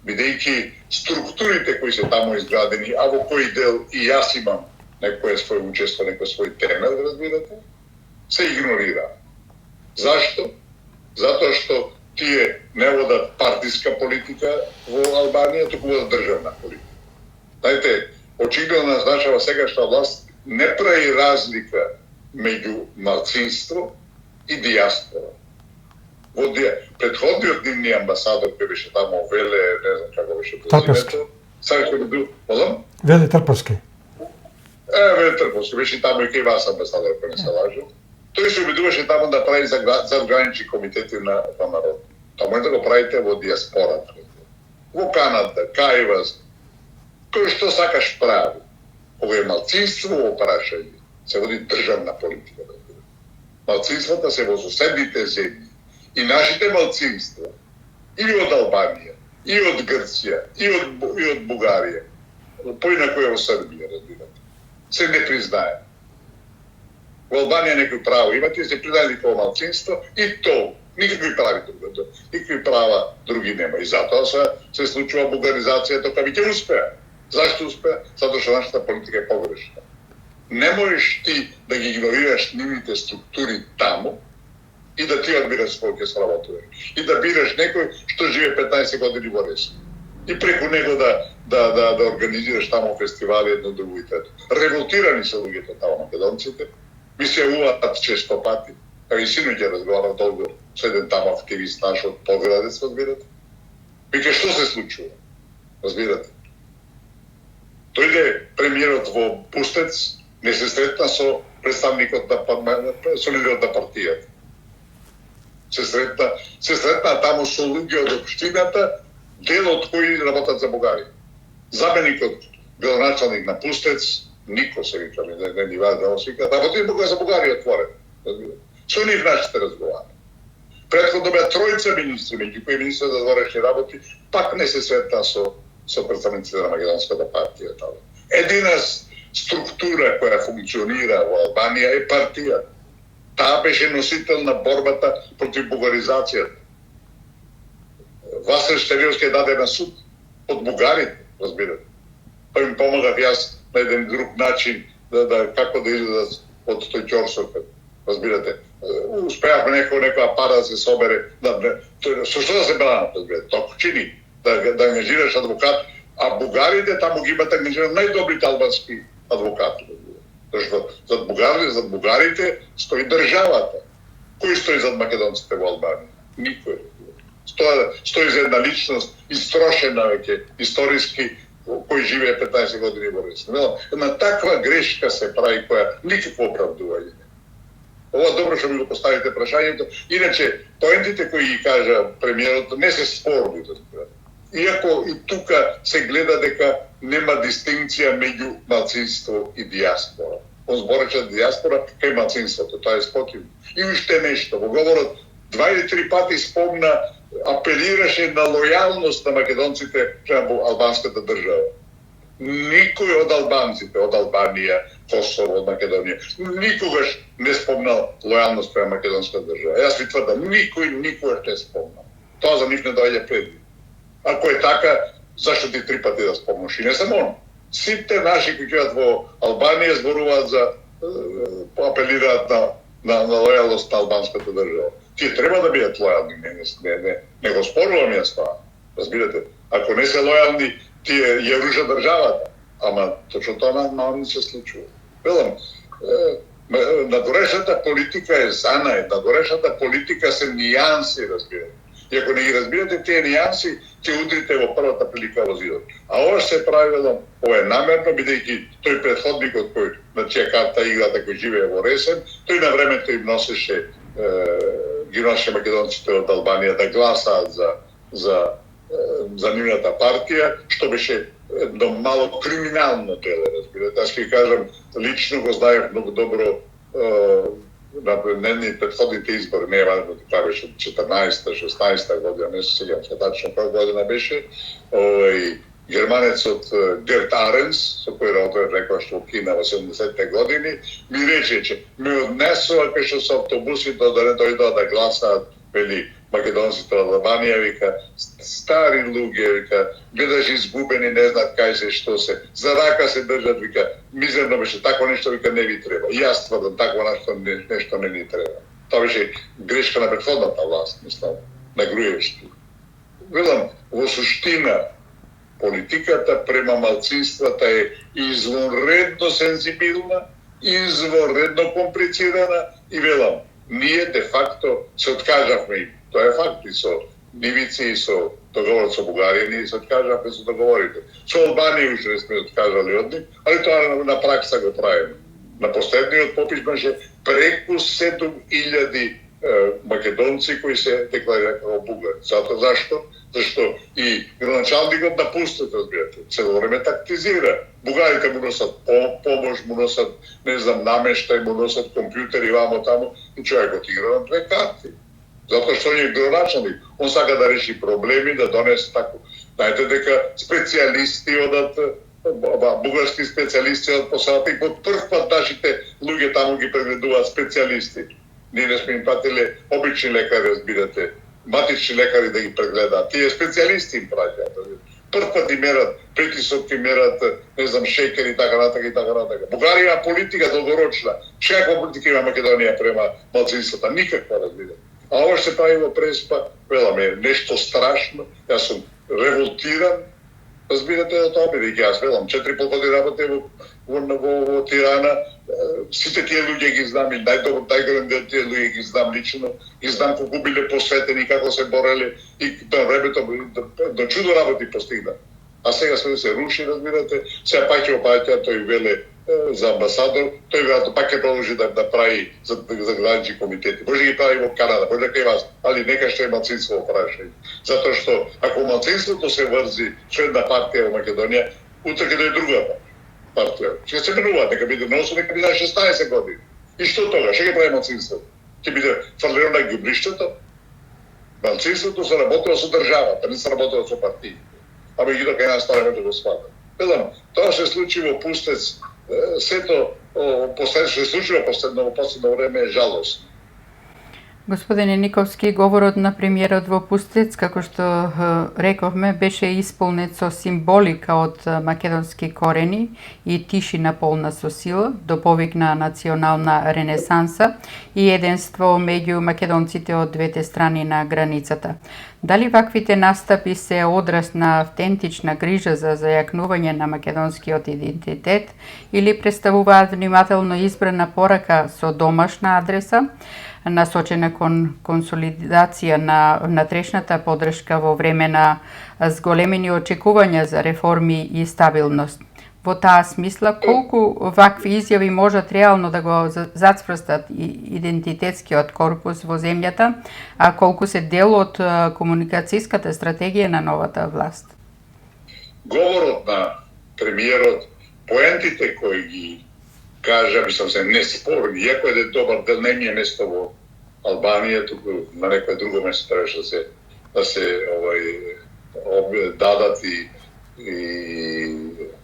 бидејќи структурите кои се таму изградени, а во кој дел и јас имам некој свој учество, некој свој темел, разбирате, се игнорира. Зашто? Затоа што тие не водат партиска политика во Албанија, туку водат државна политика. Знаете, очигледно значава сегашна власт не прави разлика меѓу малцинство и диаспора. Во предходниот нивни амбасадор кој беше таму, Веле, не знам како беше презимето, сега ќе бил, молам? Веле Трпевски. Веле Трпевски, беше таму и кај вас амбасадор, кој не се лажу. Тој се обидуваше таму да прави задгранични комитети на народ. Таму да го правите во диаспората. Во Канада, кај вас, кој што сакаш прави. Ова е малцинство во прашање. Се води државна политика. Малцинствата се во соседните земји. И нашите малцинства, и од Албанија, и од Грција, и од Бугарија, поинаку е во Србија, разбирате, се не признае. Во Албанија некој право имате, се признае како малцинство, и то, никакви прави други, никакви права други нема. И затоа се случува бугаризацијата, кога ќе успеа. Зашто успеа? Затоа што нашата политика е погрешна. Не можеш ти да ги игнорираш нивните структури таму, и да ти одбираш кој ќе сработува. И да бираш некој што живее 15 години во Ресен. И преку него да организираш таму фестивали едно друго и трето. Револтирани се луѓето таму македонците, ми се јавуваат често пати. А и синоќа разговарав долго со еден таму активист наш од Подградец, разбирате. Вика, што се случува? Разбирате. Дојде премиерот во Пустец, не се сретна со представникот со лидерот на партијата. Се сретна таму со луѓе од општината, дел од кои работат за Бугарија. Заменикот, градоначалник на Пустец, Нико се вика, не ни вади да освика, работи за Бугарија отворен. Со нив нашите разговари. Претходно беа тројца министри, меѓу кои министри за дворешни работи, пак не се сретна со представниците на Македонската партија. Едина структура која функционира во Албанија е партија. Таа беше носител на борбата против бугаризацијата. Васил Штериевски даде на суд од бугарите, разбирате. Па им помагав јас на еден друг начин како да излезат од тој ќорсокот, разбирате. Успеавме некоја пара да се собере, со што да се бранат, разбирате, токчини. да ангажираш адвокат, а бугарите таму ги имат ангажиран најдобрите албански адвокати. Зад бугарите стои државата. Кој стои зад македонците во Албанија? Никој. Стои за една личност истрошена веќе историски, кој живее 15 години во Ресен. Една таква грешка се прави која никакво оправдување. Ова добро што ми го поставите прашањето. Иначе, поентите кои ги кажа премиерот не се спорни. Иако и тука се гледа дека нема дистинкција меѓу малцинство и диаспора. Он збореше диаспора кај малцинството, тоа е спротивно. И уште нешто, во говорот 2 или 3 пати спомна, апелираше на лојалност на македонците према албанската држава. Никој од албанците, од Албанија, Косово, од Македонија, никогаш не спомнал лојалност према македонската држава. Јас ви тврдам, никој никогаш не спомнал. Тоа за нив не доаѓа пред. Ако е така, зашто ти 3 пати да спомнаш? И не само он. Сите наши кои ќе во Албанија зборуваат за апелираат на лојалност на албанската држава. Тие треба да бидат лојални, не го спорувам јас тоа. Разбирате, ако не се лојални, тие ја рушат државата. Ама точно тоа не се случува. Велам, надворешната политика е занаед, надворешната политика се нијанси, разбирате. И ако не ги разбирате тие нијанси, ќе удрите во првата прилика во зидот. А ова се правило, ова е намерно, бидејќи тој претходникот кој на чија карта играта кој живее во Ресен, тој на времето им носеше ги носеше македонците од Албанија да гласаат за нивната партија, што беше едно мало криминално дело, разбирате. Аз ќе кажам, лично го знаев многу добро на предходните избори, не е важно, тоа беше 14-та, 16-та година, не се сеќавам тачно која година беше, германецот Герт Аренс, со кој работев некојаш во Кина во 70-те години, ми рече, че ме однесува кај што со автобусите да не дојдоа да гласаат, вели, македонците од Албанија, вика, стари луѓе, вика, гледаш изгубени, не знаат кај се, што се, за рака се држат, вика, мизерно беше, тако нешто, вика, не ви треба. И јас тврдам, тако нешто не ни треба. Тоа беше грешка на претходната власт, мислам, на Груевски. Велам, во суштина, политиката према малцинствата е извонредно сензибилна, извонредно комплицирана и велам, ние де факто се откажавме им. Тоа е факт и со Нивици и со договорот со Бугарија, ние се откажавме со договорите. Со Албанија уште не сме откажали од нив, али тоа на пракса го правиме. На последниот попис беше преку 7000 македонци кои се декларираат како бугари. Зашто? Зашто и градоначалникот напуста, разбирате, цело време тактизира. Бугарите му носат помош, му носат, не знам, намештај, му носат компјутери вамо таму и човекот игра на 2 карти. Затоа што он е градоначалник. Он сака да реши проблеми, да донесе тако. Знаете дека специјалисти одат, бугарски специјалисти одат по сата и под прв пат нашите луѓе таму ги прегледуваат специјалисти. Ние не сме им пратиле обични лекари, разбирате, матични лекари да ги прегледаат. Тие специјалисти им праќаат. Прв пат им мерат притисок, им мерат, не знам, шекер и така натака и така натака. Бугарија има политика долгорочна. Каква политика има Македонија према малцинствата? Никаква, разбирате. А ова се прави во Преспа, веламе, нешто страшно. Јас сум револтиран, разбирате да тоа, бидејќи јас велам 4,5 години работев во Тирана, сите тие луѓе ги знам и најголем дел тие луѓе ги знам лично, ги знам колку биле посветени, како се бореле и на времето до чудо работи постигна. А сега се руши, разбирате, сега пак ќе опаѓа, тој веле за амбасадор, тој веројатно пак ќе продолжи да прави за гранични комитети. Може да ги прави во Канада, може да кај вас, али нека што е малцинство прашање. Затоа што ако малцинството се врзи со една партија во Македонија, утре ќе дојде друга партија. Ќе се менуваат, нека биде на 8, нека биде на 16 години. И што тога? Што ќе прави малцинството? Ќе биде фрлено на ѓубриштето? Малцинството се работува со државата, не се работува со партиите. Ама ги кај нас тоа да го свата. Велам, тоа се случи во Пустец, сето што се случи во последно време е жалост. Господине Никовски, говорот на премиерот во Пустец, како што рековме, беше исполнет со символика од македонски корени и тишина полна со сила, доповикна национална ренесанса и еденство меѓу македонците од двете страни на границата. Дали ваквите настапи се одраз на автентична грижа за зајакнување на македонскиот идентитет или представуваат внимателно избрана порака со домашна адреса, насочена кон консолидација на внатрешната поддршка во време на зголемени очекувања за реформи и стабилност? Во таа смисла, колку вакви изјави можат реално да го зацврстат идентитетскиот корпус во земјата, а колку се дел од комуникацијската стратегија на новата власт? Говорот на премиерот, поентите кои ги кажа, мислам се неспорни, иако е добар дел не ми е место во Албанија, туку на некој друго место требаше да се дадат и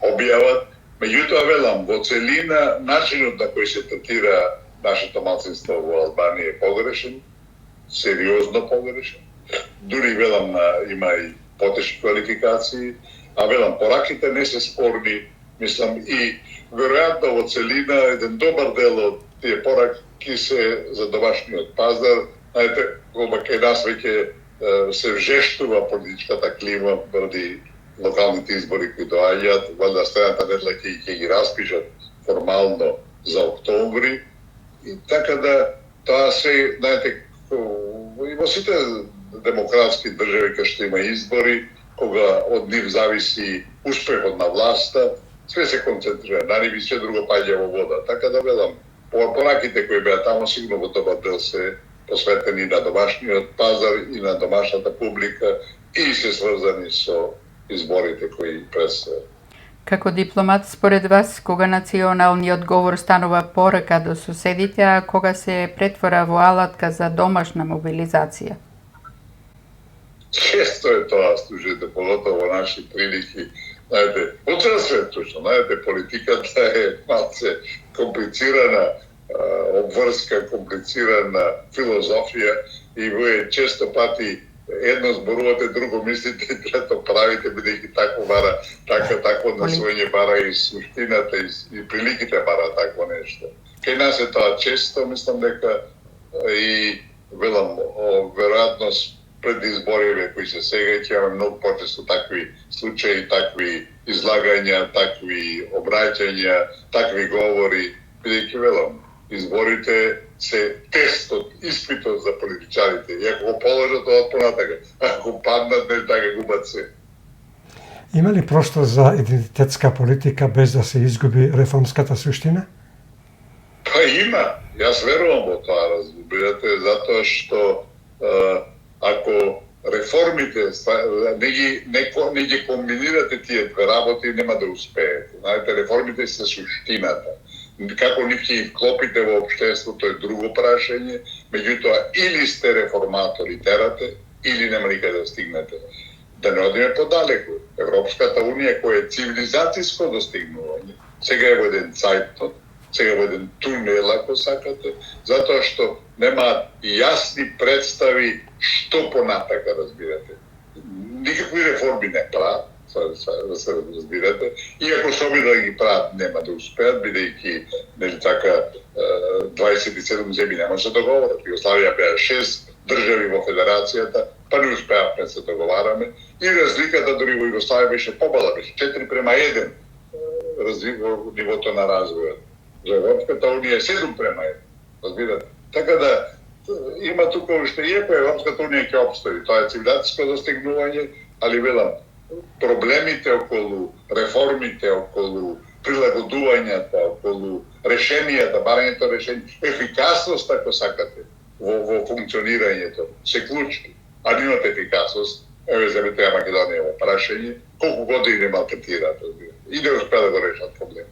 објават. Меѓутоа велам, во целина начинот на кој се третира нашето малцинство во Албанија е погрешен, сериозно погрешен. Дури велам има и потешки квалификации, а велам пораките не се спорни, мислам и веројатно во целина еден добар дел од тие пораки се за домашниот пазар. Знаете, кај нас веќе се вжештува политичката клима поради локалните избори кои доаѓаат, валјда следната недела ќе ги распишат формално за октомври. И така да тоа се, знаете, и во сите демократски држави кај што има избори, кога од нив зависи успехот на власта, све се концентрира на нив и се друго паѓа во вода. Така да велам, пораките кои беа таму сигурно во добар дел се посветени на домашниот пазар и на домашната публика и се сврзани со изборите кои предстојат. Како дипломат, според вас, кога националниот говор станува порака до соседите, а кога се претвора во алатка за домашна мобилизација? Често е тоа, слушайте, поготово во наши прилики. Знаете, во цел свет точно, знаете, политиката е малце комплицирана обврска, комплицирана филозофија и вие често пати едно зборувате, друго мислите и трето правите, бидејќи такво насвоење бара и суштината и приликите бара такво нешто. Кај нас е тоа често, мислам дека и велам, веројатно пред избориве кои се сега ќе имаме многу почесто такви случаи, такви излагања, такви обраќања, такви говори, бидејќи велам, изборите се тестот, испитот за политичарите. И ако го положат тоа понатака, ако паднат, не така губат се. Има ли простор за идентитетска политика без да се изгуби реформската суштина? Па има. Јас верувам во тоа, разбирате, затоа што ако реформите не ги комбинирате тие две работи, нема да успеете. Знаете, реформите се суштината. Како нив ќе вклопите во општеството е друго прашање, меѓутоа или сте реформатори терате, или нема никаде да стигнете. Да не одиме подалеку. Европската унија која е цивилизацијско достигнување, сега е во еден цајтот, сега во еден тунел, ако сакате, затоа што нема јасни представи што понатака, разбирате. Никакви реформи не прават, да се разбирате, иако се обидат да ги прават, нема да успеат, бидејќи нели така 27 земји нема да се договорат. Југославија беа 6 држави во федерацијата, па не успеавме да се договараме. И разликата дори во Југославија беше побала, беше 4:1 во нивото на развојот. За Европската унија е 7:1, разбирате. Така да има тука уште, иако Европската унија ќе опстои, тоа е цивилизацијско достигнување, али велам, проблемите околу реформите, околу прилагодувањата, околу решенијата, барањето решење, ефикасност, ако сакате, во функционирањето, се клучни. А немате ефикасност, еве земете ја Македонија во прашање, колку години малтретираат, и не успеа да го решат проблем.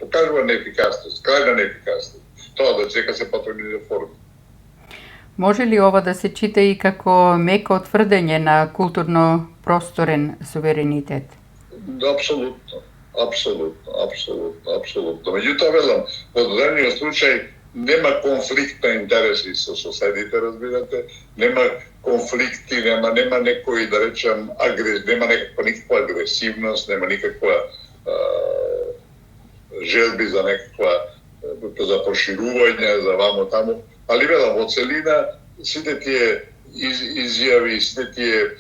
Покажува неефикасност, крајна неефикасност. Тоа да чека се потребни реформи. Може ли ова да се чита и како меко тврдење на културно-просторен суверенитет? Апсолутно. Меѓутоа, велам, во дадениот случај нема конфликт на интереси со соседите, разбирате, нема конфликти, нема некој, да речем, нема никаква агресивност, нема никаква желби за за проширување, за вамо таму, али велам, во целина сите тие изјави, сите тие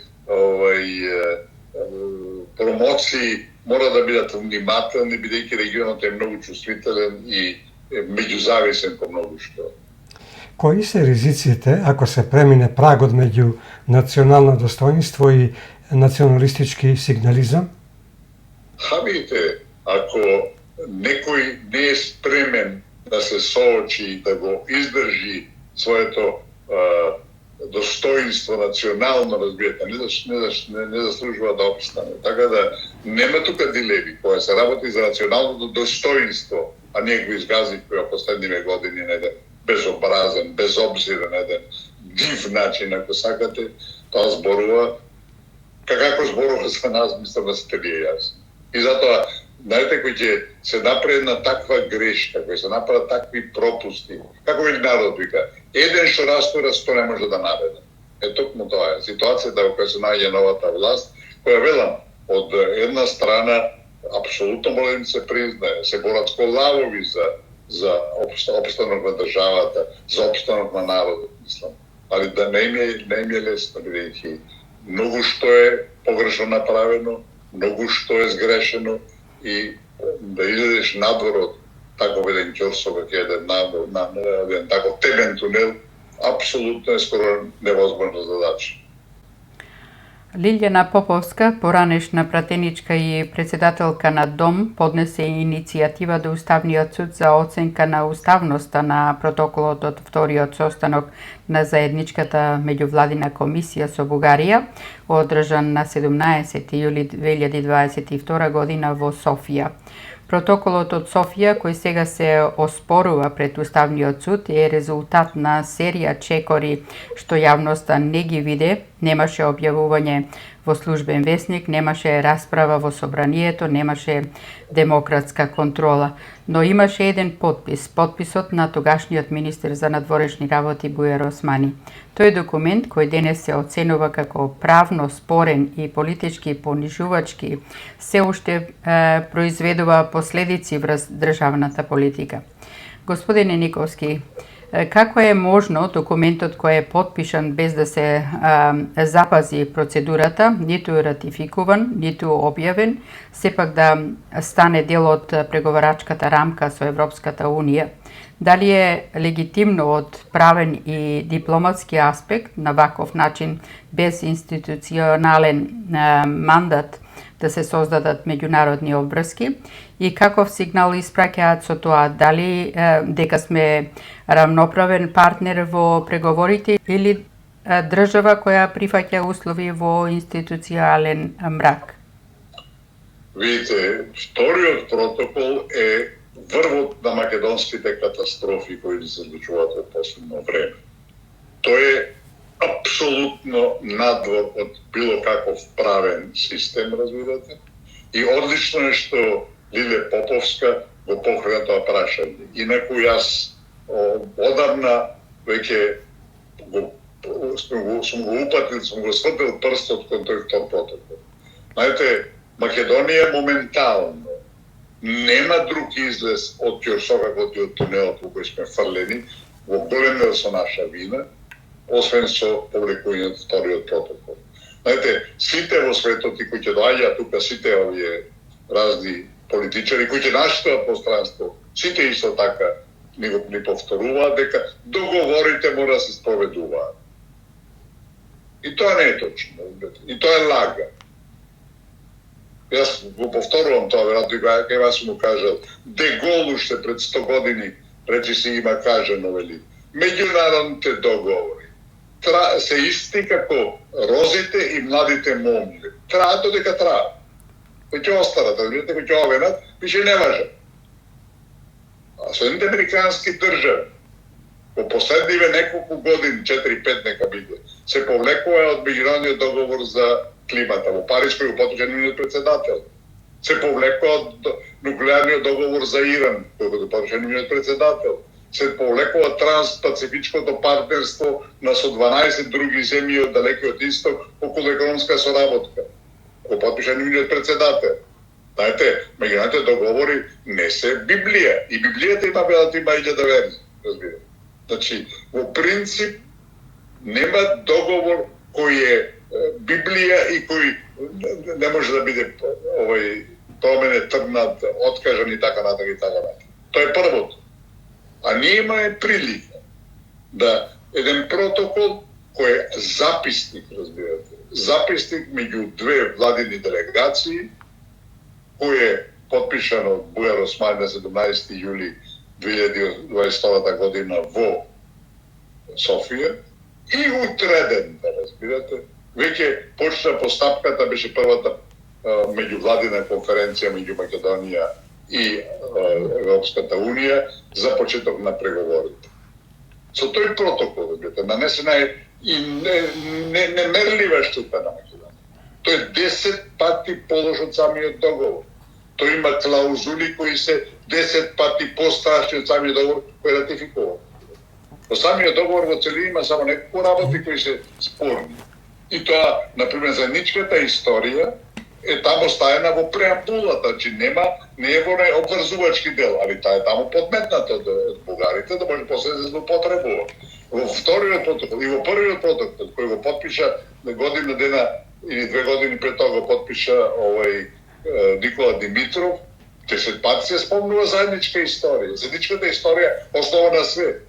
промоции мора да бидат внимателни, бидејќи регионот е многу чувствителен и меѓузависен по многу што. Кои се ризиците ако се премине прагот меѓу национално достоинство и националистички сигнализам? Видите, ако некој не е спремен да се соочи и да го издржи своето достоинство национално, разбирате, не заслужува да обстане. Така да нема тука дилеми, кога се работи за националното достоинство, а ние го изгазихме во последниве години на еден безобразен, безобзирен, еден див начин, ако сакате, тоа зборува, како зборува за нас, мислам да сте вие јасни. И затоа, знаете, кој ќе се направи на таква грешка, кој се направи такви пропусти, како вели народ вика, еден што растура, 100 не може да наведе. Токму тоа е ситуацијата во која се наоѓа новата власт, која велам, од една страна, апсолутно мора да се признае, се борат ко лавови за опстанок на државата, за опстанок на народот, мислам. Али да не им е лесно, бидејќи многу што е погрешно направено, многу што е сгрешено и да излезеш надвор од таков еден ќорсо, еден таков темен тунел, апсолутно е скоро невозможна задача. Лилјана Поповска, поранешна пратеничка и председателка на ДОМ, поднесе иницијатива до Уставниот суд за оценка на уставноста на протоколот од вториот состанок на заедничката меѓувладина комисија со Бугарија, одржан на 17 јули 2022 година во Софија. Протоколот од Софија, кој сега се оспорува пред Уставниот суд, е резултат на серија чекори што јавноста не ги виде, немаше објавување во службен весник, немаше расправа во собранието, немаше демократска контрола, но имаше еден подпис, подписот на тогашниот министер за надворешни работи Бујар Османи. Тој документ кој денес се оценува како правно спорен и политички понижувачки, се уште произведува последици врз државната политика. Господине Никовски, како е можно документот кој е подпишан без да се запази процедурата, ниту ратификуван, ниту објавен, сепак да стане дел од преговарачката рамка со Европската Унија? Дали е легитимно од правен и дипломатски аспект на ваков начин, без институционален мандат, да се создадат меѓународни обврски и каков сигнал испраќаат со тоа, дали дека сме равноправен партнер во преговорите или држава која прифаќа услови во институционален мрак? Видите, вториот протокол е врвот на македонските катастрофи кои се случуваат во последно време. Тој е апсолутно надвор од било каков правен систем, разбирате. И одлично е што Лиле Поповска го покрива тоа прашање. Инаку јас одамна веќе сум го упатил, сум го свртил прстот кон тој втор протокол. Знаете, Македонија моментално нема друг излез од ќорсокакот и од тунелот во кој сме фрлени, во голем дел со наша вина, освен со повлекувањето вториот протокол. Знаете, сите во светот и кои ќе доаѓаат тука, сите овие разни политичари кои ќе наштуваат пространство, сите исто така ни повторуваат дека договорите мора да се спроведуваат. И тоа не е точно, и тоа е лага. Јас го повторувам тоа, веројатно и јас сум му кажал, Де Гол уште пред 100 години речи си има кажано, вели, меѓународните договори се исти како розите и младите момци. Траат додека траат. Кој ќе остарат, видите, кој ќе овенат, више не важат. А Соединените американски држави во последниве неколку години, 4-5 нека биде, се повлекува од меѓународниот договор за климата во Париж, кој го потпиша нивниот председател. Се повлекува од нуклеарниот договор за Иран, кој го потпиша нивниот председател. се повлекува транспацифичкото партнерство на со 12 други земји од далекиот исток околу економска соработка. Го потпиша нивниот председател. Знаете, меѓународните договори не се Библија. И Библијата има белата има 1000 верзии, разбира. Значи, во принцип, нема договор кој е Библија и кој не може да биде променет, тргнат, откажан и така натаму и така натаму. Тоа е првото. А ние имаме прилика да еден протокол кој е записник, разбирате, записник меѓу две владини делегации, кој е потпишан од Бујар Османи на 17 јули 2022 година во Софија и утреден, да разбирате, веќе почна постапката, беше првата меѓувладина конференција меѓу Македонија и Европската Унија за почеток на преговорите. Со тој протокол, разбирате, нанесена е и немерлива штета на Македонија. Тој е 10 пати полош од самиот договор. Тој има клаузули кои се 10 пати пострашни од самиот договор кој е ратификуван. Во самиот договор во целина има само неколку работи кои се спорни. И тоа, например, заедничката историја е таму стаена во преамбулата, че не е во обврзувачки дел, али таа е таму подметната од бугарите, да може после да се злоупотребува. Во вториот протокол и во првиот протокол, кој го потпиша година дена или 2 години пред тоа го потпиша Никола Димитров, 10 пати се спомнува заедничка историја. Заедничката историја основа на свет.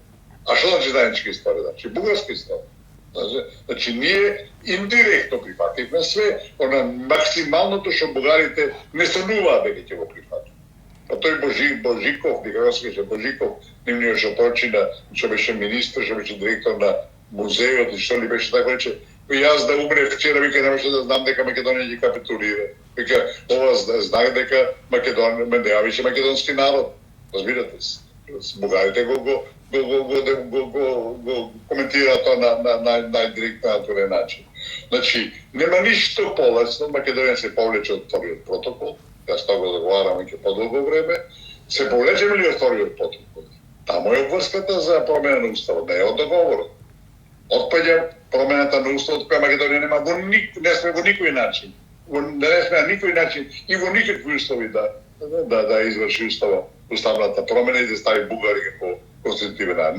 А што значи заедничка историја? Значи бугарска историја. Значи, ние индиректно прифативме све, она максималното што бугарите не сануваат дека ќе го прифатат. Па тој Божиков, дека се каже Божиков, нивниот шопорчина, што беше министр, што беше директор на музејот и што ли беше така рече, јас да умре вчера, вика, не може да знам дека Македонија ќе капитулира. Вика, ова знак дека Македонија ме неа више македонски народ. Разбирате се. Бугарите го коментира тоа на најдиректен натурен начин. Значи, нема ништо полесно, Македонија се повлече од вториот протокол, јас тоа го заговарам веќе подолго време, се повлечеме ли од вториот протокол? Таму е обврската за промена на уставот, не е од договорот. Отпаѓа промената на уставот која Македонија нема не сме во никој начин. Не сме на никој начин и во никакви услови да изврши уставната промена и да стави Бугарија како конститутивен народ.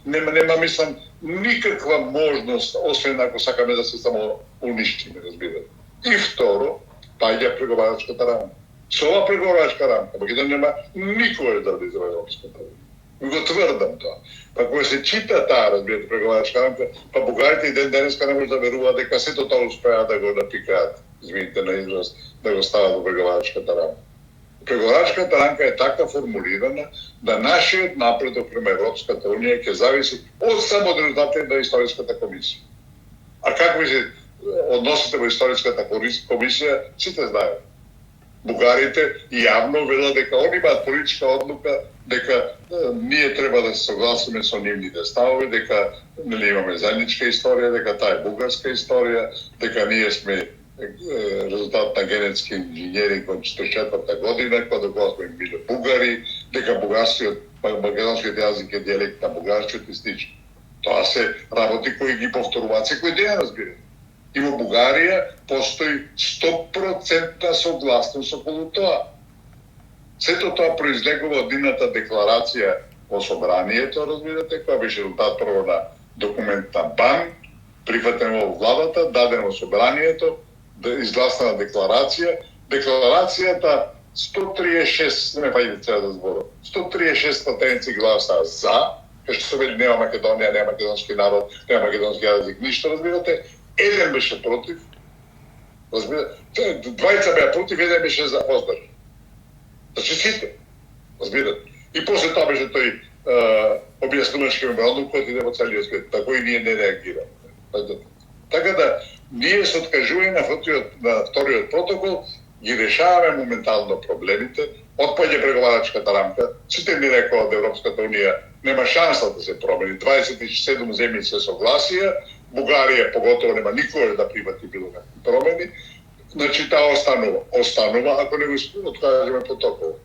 Нема, мислам, никаква можност, освен ако сакаме да се само уништиме, разбирате. И второ, паѓа преговарачката рамка. Со ова преговарачка рамка, Македонија нема никој да влезе во Европската унија. Го тврдам тоа. Па кога се чита таа, разбирате, преговарачка рамка, па бугарите и ден денеска не може да веруваат дека сето тоа успеа да го напикаат, извините на израз, да го стават во преговарачката рамка. Преговарачката рамка е така формулирана да нашиот напредок према Европската унија ќе зависи од само резултатите на историската комисија. А како се односите во историската комисија, сите знаат. Бугарите јавно велат дека они имаат политичка одлука дека ние треба да се согласиме со нивните ставови, дека имаме заедничка историја, дека таа е бугарска историја, дека ние сме резултат на генетски инженеринг од 44 година, кога сме биле бугари, дека македонскиот јазик е дијалект на бугарскиот и слично. Тоа се работи кои ги повторуваат секој ден, разбирате. И во Бугарија постои 100% согласност околу тоа. Сето тоа произлегува од нивната декларација во собранието, разбирате, која беше резултат прво на документ на БАН, прифатен во владата, даден во собранието, изгласна декларација. Декларацијата 136, не паѓате сега да зборам, 136 статенци гласа за, кај што вели нема Македонија, нема македонски народ, нема македонски јазик, ништо, разбирате. Еден беше против, разбирате, двајца беа против, еден беше за воздржан. Значи сите, разбирате. И после тоа беше тој објаснувачки меморандум кој иде во целиот свет, така и ние не реагираме. Така да, ние се откажуваме на вториот протокол, ги решаваме моментално проблемите, отпаѓа преговарачката рамка, сите ни рекоа од Европската унија нема шанса да се промени, 27 земји се согласија, Бугарија поготово нема никој да прифати било какви промени, значи таа останува ако не го откажеме протокол.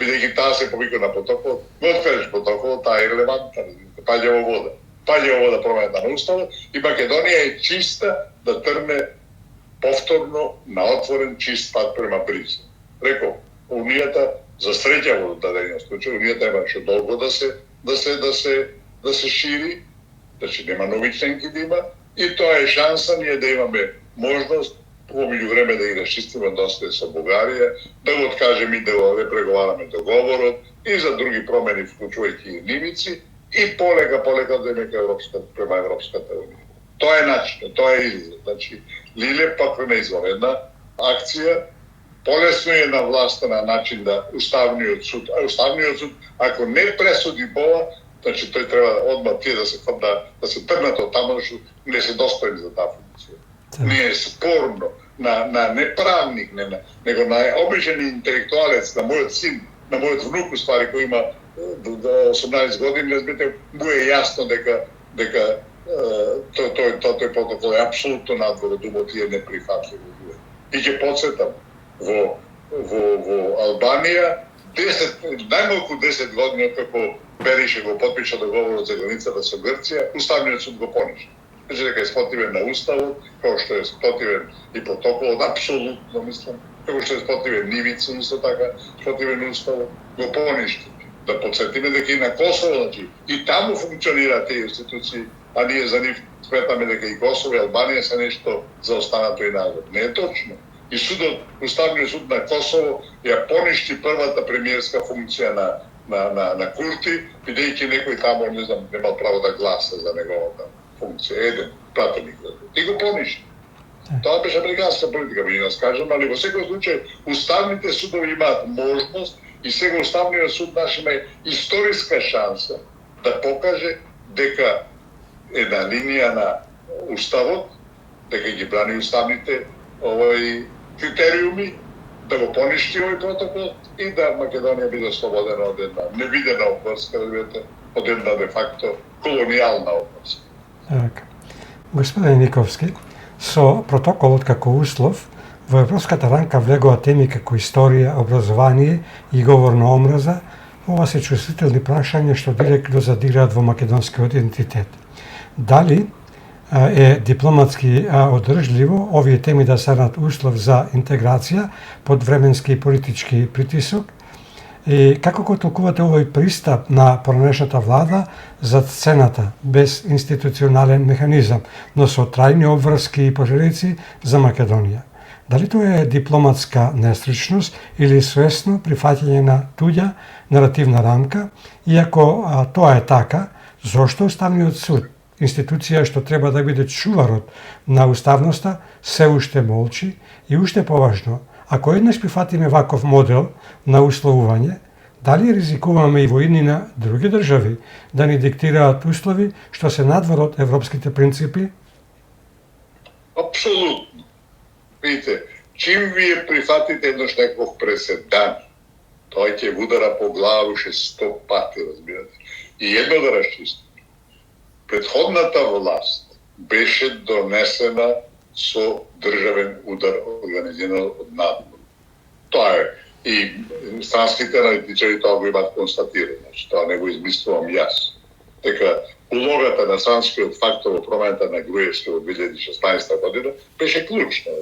бидејќи таа се повика на протокол, го откажеш протокол, таа е релевантна, паѓа во вода. Паѓа во вода промената на уставот и Македонија е чиста да трне повторно на отворен чист пат према Брисел. Реков, Унијата за среќа во дадениот случај, Унијата имаше долго да се шири, значи нема нови членки да има, и тоа е шанса ние да имаме можност во меѓувреме да ги расчистиме односите со Бугарија, да го откажеме и да го преговараме договорот и за други промени, вклучувајќи и ливици, и полека да име према Европската унија. Тоа е начин, тоа е излез. Значи, Лиле пак не извонедна акција, полесно е на власта на начин да Уставниот суд, ако не пресуди Бола, значи тој треба одма тие да се трнат од таму, што не се достојни за таа функција. Не е спорно на неправник, него на обичен интелектуалец, на мојот син, на мојот внук, ствари, кој има 18 години, разбите, му е јасно дека тој протокол е апсолутно надвор од умот и е неприфатлив. И ќе подсетам, во Албанија, најмалку 10 години откако Берише го потпиша договорот за границата со Грција, Уставниот суд го поништи. Значи дека е спротивен на Уставот, како што е спротивен и протоколот, апсолутно мислам, како што е спротивен Нивици, исто така, спротивен Уставот, го поништи. Да подсетиме дека и на Косово, значи, и таму функционираат тие институции, а ние за нив сметаме дека и Косово и Албанија се нешто заостанато и назад. Не е точно. И Уставниот суд на Косово ја поништи првата премиерска функција на Курти, бидејќи некој таму, не знам, немал право да гласа за неговата функција. Еден пратеник. И го поништи. Тоа беше американска политика, би нас кажем, али во секој случај уставните судови имаат можност и сега Уставниот суд наш има историска шанса да покаже дека е на линија на Уставот, дека ги брани уставните критериуми, да го поништи овој протокол и да Македонија биде слободена од една невидена обврска, од една де факто колонијална обврска. Господин Никовски, со протоколот како услов, во европската рамка влегува теми како историја, образование и говор на омраза. Ова се чувствителни прашања што директно задираат во македонскиот идентитет. Дали е дипломатски одржливо овие теми да станат услов за интеграција под временски и политички притисок? И како го толкувате овој пристап на поранешната влада за сцената без институционален механизам, но со трајни обврски и пожелици за Македонија? Дали тоа е дипломатска нестричност или свесно прифаќање на туѓа наративна рамка? И ако тоа е така, зошто Уставниот суд, институција што треба да биде чуварот на уставноста, се уште молчи? И уште поважно, ако еднаш прифатиме ваков модел на условување, дали ризикуваме и во иднина други држави да ни диктираат услови што се надвор од европските принципи? Апсолутно. Видите, чим вие прифатите еднош некој преседан, тој ќе удара по глава уште 100 пати, разбирате. И едно да расчисти. Предходната власт беше донесена со државен удар организиран од надвор. Тоа е. И странските аналитичари тоа го имат констатирано, значи тоа не го измислувам јас. Дека улогата на странскиот фактор во промената на Груевски во 2016 година беше клучна.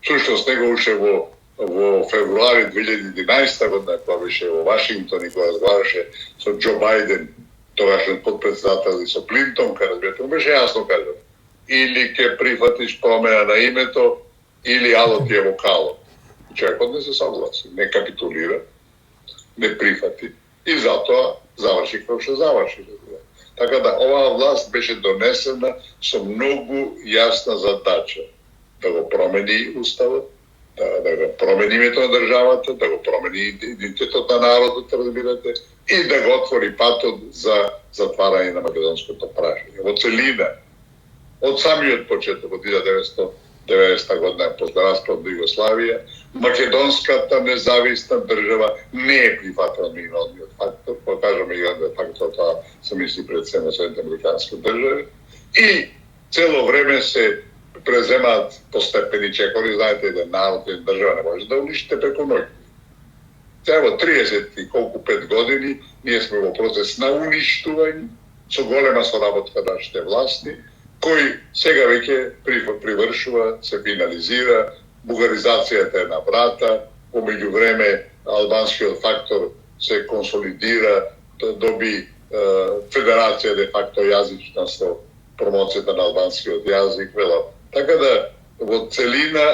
Сушност него уште во февруари 2011 година, кога беше во Вашингтон и кога разговараше со Џо Бајден, тогашен подпредседател, и со Клинтон, разбирате, беше јасно кажано. Или ќе прифатиш промена на името, или ало ти е во кало. Човекот не се согласи, не капитулира, не прифати и затоа заврши како што заврши. Така да оваа власт беше донесена со многу јасна задача да го промени уставот, да го промени името на државата, да го промени идентитетот на народот, разбирате, и да го отвори патот за затварање на македонското прашање. Во целина, од самиот почеток, од 1990 година, после распад на Југославија, македонската независна држава не е прифатила меѓународниот фактор, кога кажаме меѓународниот фактор, тоа се мисли пред се на Соединените американски држави, и цело време се преземаат постепени чекори, знаете, еден народ, една држава не може да унишите преку ноќ. Ево 30 и колку 5 години ние сме во процес на уништување со голема соработка на нашите власти, кој сега веќе привршува, се финализира, бугаризацијата е на врата, по меѓувреме албанскиот фактор се консолидира, доби федерација де факто јазична со промоцијата на албанскиот јазик, така да во целина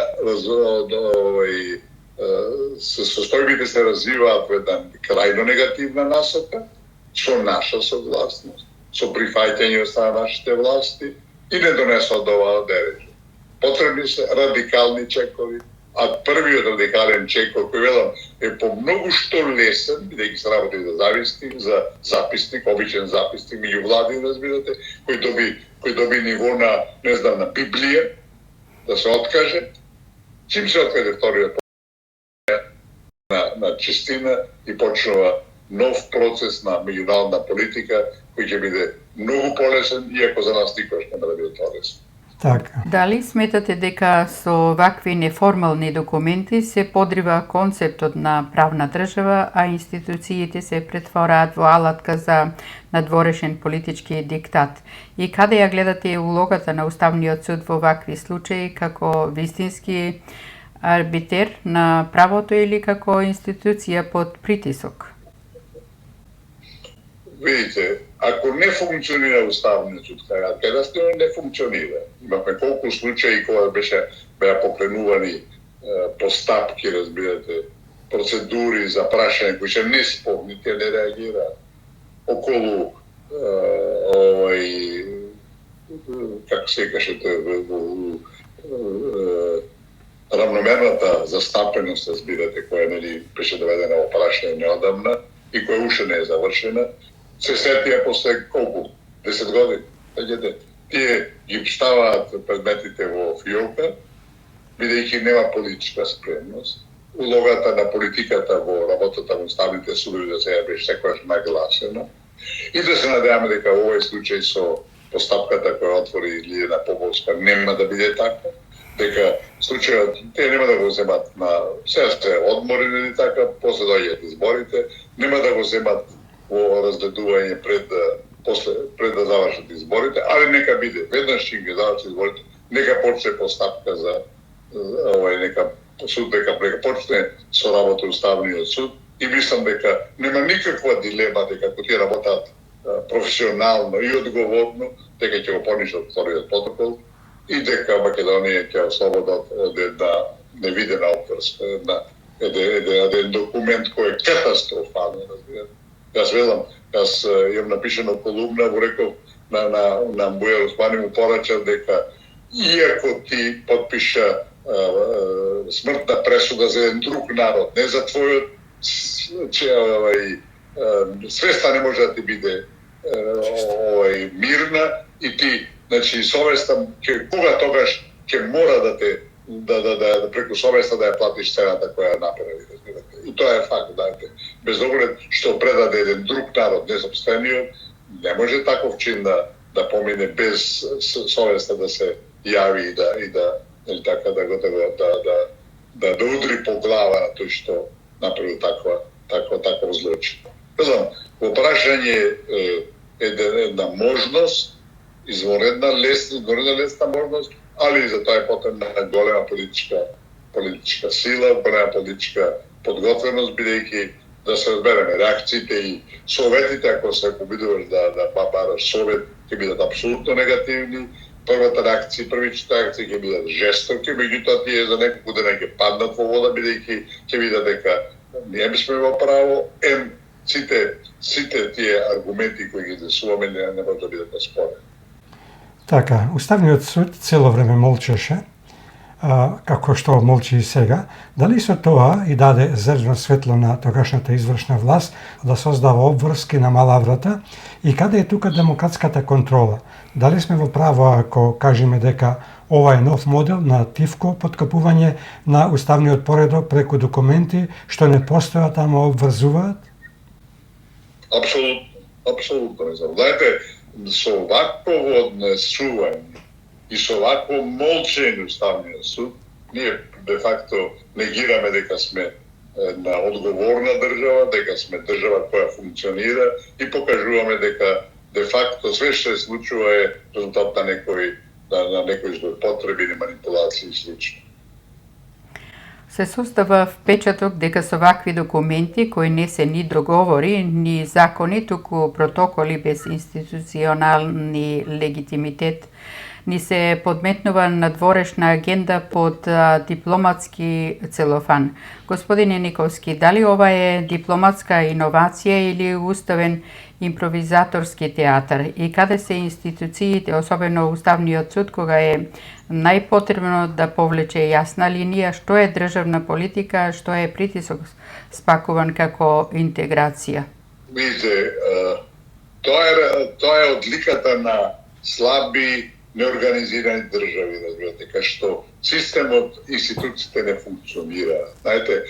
состојбите се развиваат во една крајно негативна насока, со наша согласност, со прифаќање од страна нашите власти и не донесува до оваа дереже. Потребни се радикални чекови, а првиот радикален чек, кој велам, е по многу што лесен, бидејќи се работи за записник, обичен записник, меѓувладин, разбирате, кој доби ниво на, не знам, на Библија, да се откаже. Чим се откаже вториот на чистина и почнува нов процес на меѓународна политика, кој ќе биде многу полесен, иако за нас никош нема да биде полесен. Така. Дали сметате дека со вакви неформални документи се подрива концептот на правна држава, а институциите се претвораат во алатка за надворешен политички диктат? И каде ја гледате улогата на Уставниот суд во вакви случаи како вистински арбитер на правото или како институција под притисок? Видите, ако не функционира Уставниот суд, кај не функционира. Имаме колку случаи кога беа покренувани постапки, разбирате, процедури за прашање кои се неспорни, те не реагираат. Околу како се каже, равномерната застапеност, разбирате, која беше доведена во прашање неодамна и која уште не е завршена, се сетија после колку? 10 години. Тие ги ставаат предметите во фиока, бидејќи нема политичка спремност. Улогата на политиката во работата во уставните судови да сега беше секојаш нагласена. И да се надеваме дека во овој случај со постапката која отвори Лиljana Popovska нема да биде така, дека случајот те нема да го земат на сега се одморени или така, после доаѓаат изборите, нема да го земат во разгледување пред да завршат изборите, али нека биде веднаш ќе ги завршат изборите, нека почне постапка за нека суд дека почне со работа Уставниот суд и мислам дека нема никаква дилема дека ако тие работат професионално и одговорно, дека ќе го понишат вториот протокол и дека Македонија ќе ослободат од една невидена обврска, еден документ кој е катастрофален, разбирате. Јас велам, јас имам напишано колумна, во реков на Бујар Османи му порачав дека иако ти подпиша смртна пресуда за еден друг народ, не за твојот, свеста не може да ти биде мирна и ти, значи, совеста, кога тогаш ќе мора да те преку совеста да ја платиш цената која ја направи, разбирате. И тоа е факт, знаете. Без оглед што предаде еден друг народ, несопствениот, не може таков чин да помине без совеста да се јави и да удри по глава на тој што направи таков злочин. Велам, во прашање една можност, извонредна лесна можност, али за тоа е потребна голема политичка сила, голема политичка подготвеност, бидејќи да се разбереме реакциите и советите, ако се обидуваш да бараш совет, ќе бидат апсолутно негативни. Првичните реакции ќе бидат жестоки, меѓутоа тие за неколку дена ќе паднат во вода, бидејќи ќе видат дека ние би сме во право, сите тие аргументи кои ги изнесуваме не може да бидат оспорени. Така, Уставниот суд цело време молчеше, како што молчи и сега. Дали со тоа и даде зелено светло на тогашната извршна власт да создава обврски на мала врата? И каде е тука демократската контрола? Дали сме во право ако кажеме дека ова е нов модел на тивко подкопување на уставниот поредок преку документи што не постојат, ама обврзуваат? Апсолутно не знам. Знаете, со вакво однесување и со вакво молчење Уставниот суд, ние де факто негираме дека сме на одговорна држава, дека сме држава која функционира и покажуваме дека де факто све што се случува е резултат на некои злоупотреби или манипулации и слично. Се состава впечаток дека со вакви документи кои не се ни договори, ни закони, туку протоколи без институционални легитимитет, ни се подметнува надворешна агенда под дипломатски целофан. Господине Николски, дали ова е дипломатска иновација или уставен импровизаторски театар? И каде се институциите, особено Уставниот суд, кога е најпотребно да повлече јасна линија што е државна политика, што е притисок спакуван како интеграција? Видите, тоа е одликата на слаби, неорганизирани држави, разбирате, кај што системот, институциите не функционира. Знаете,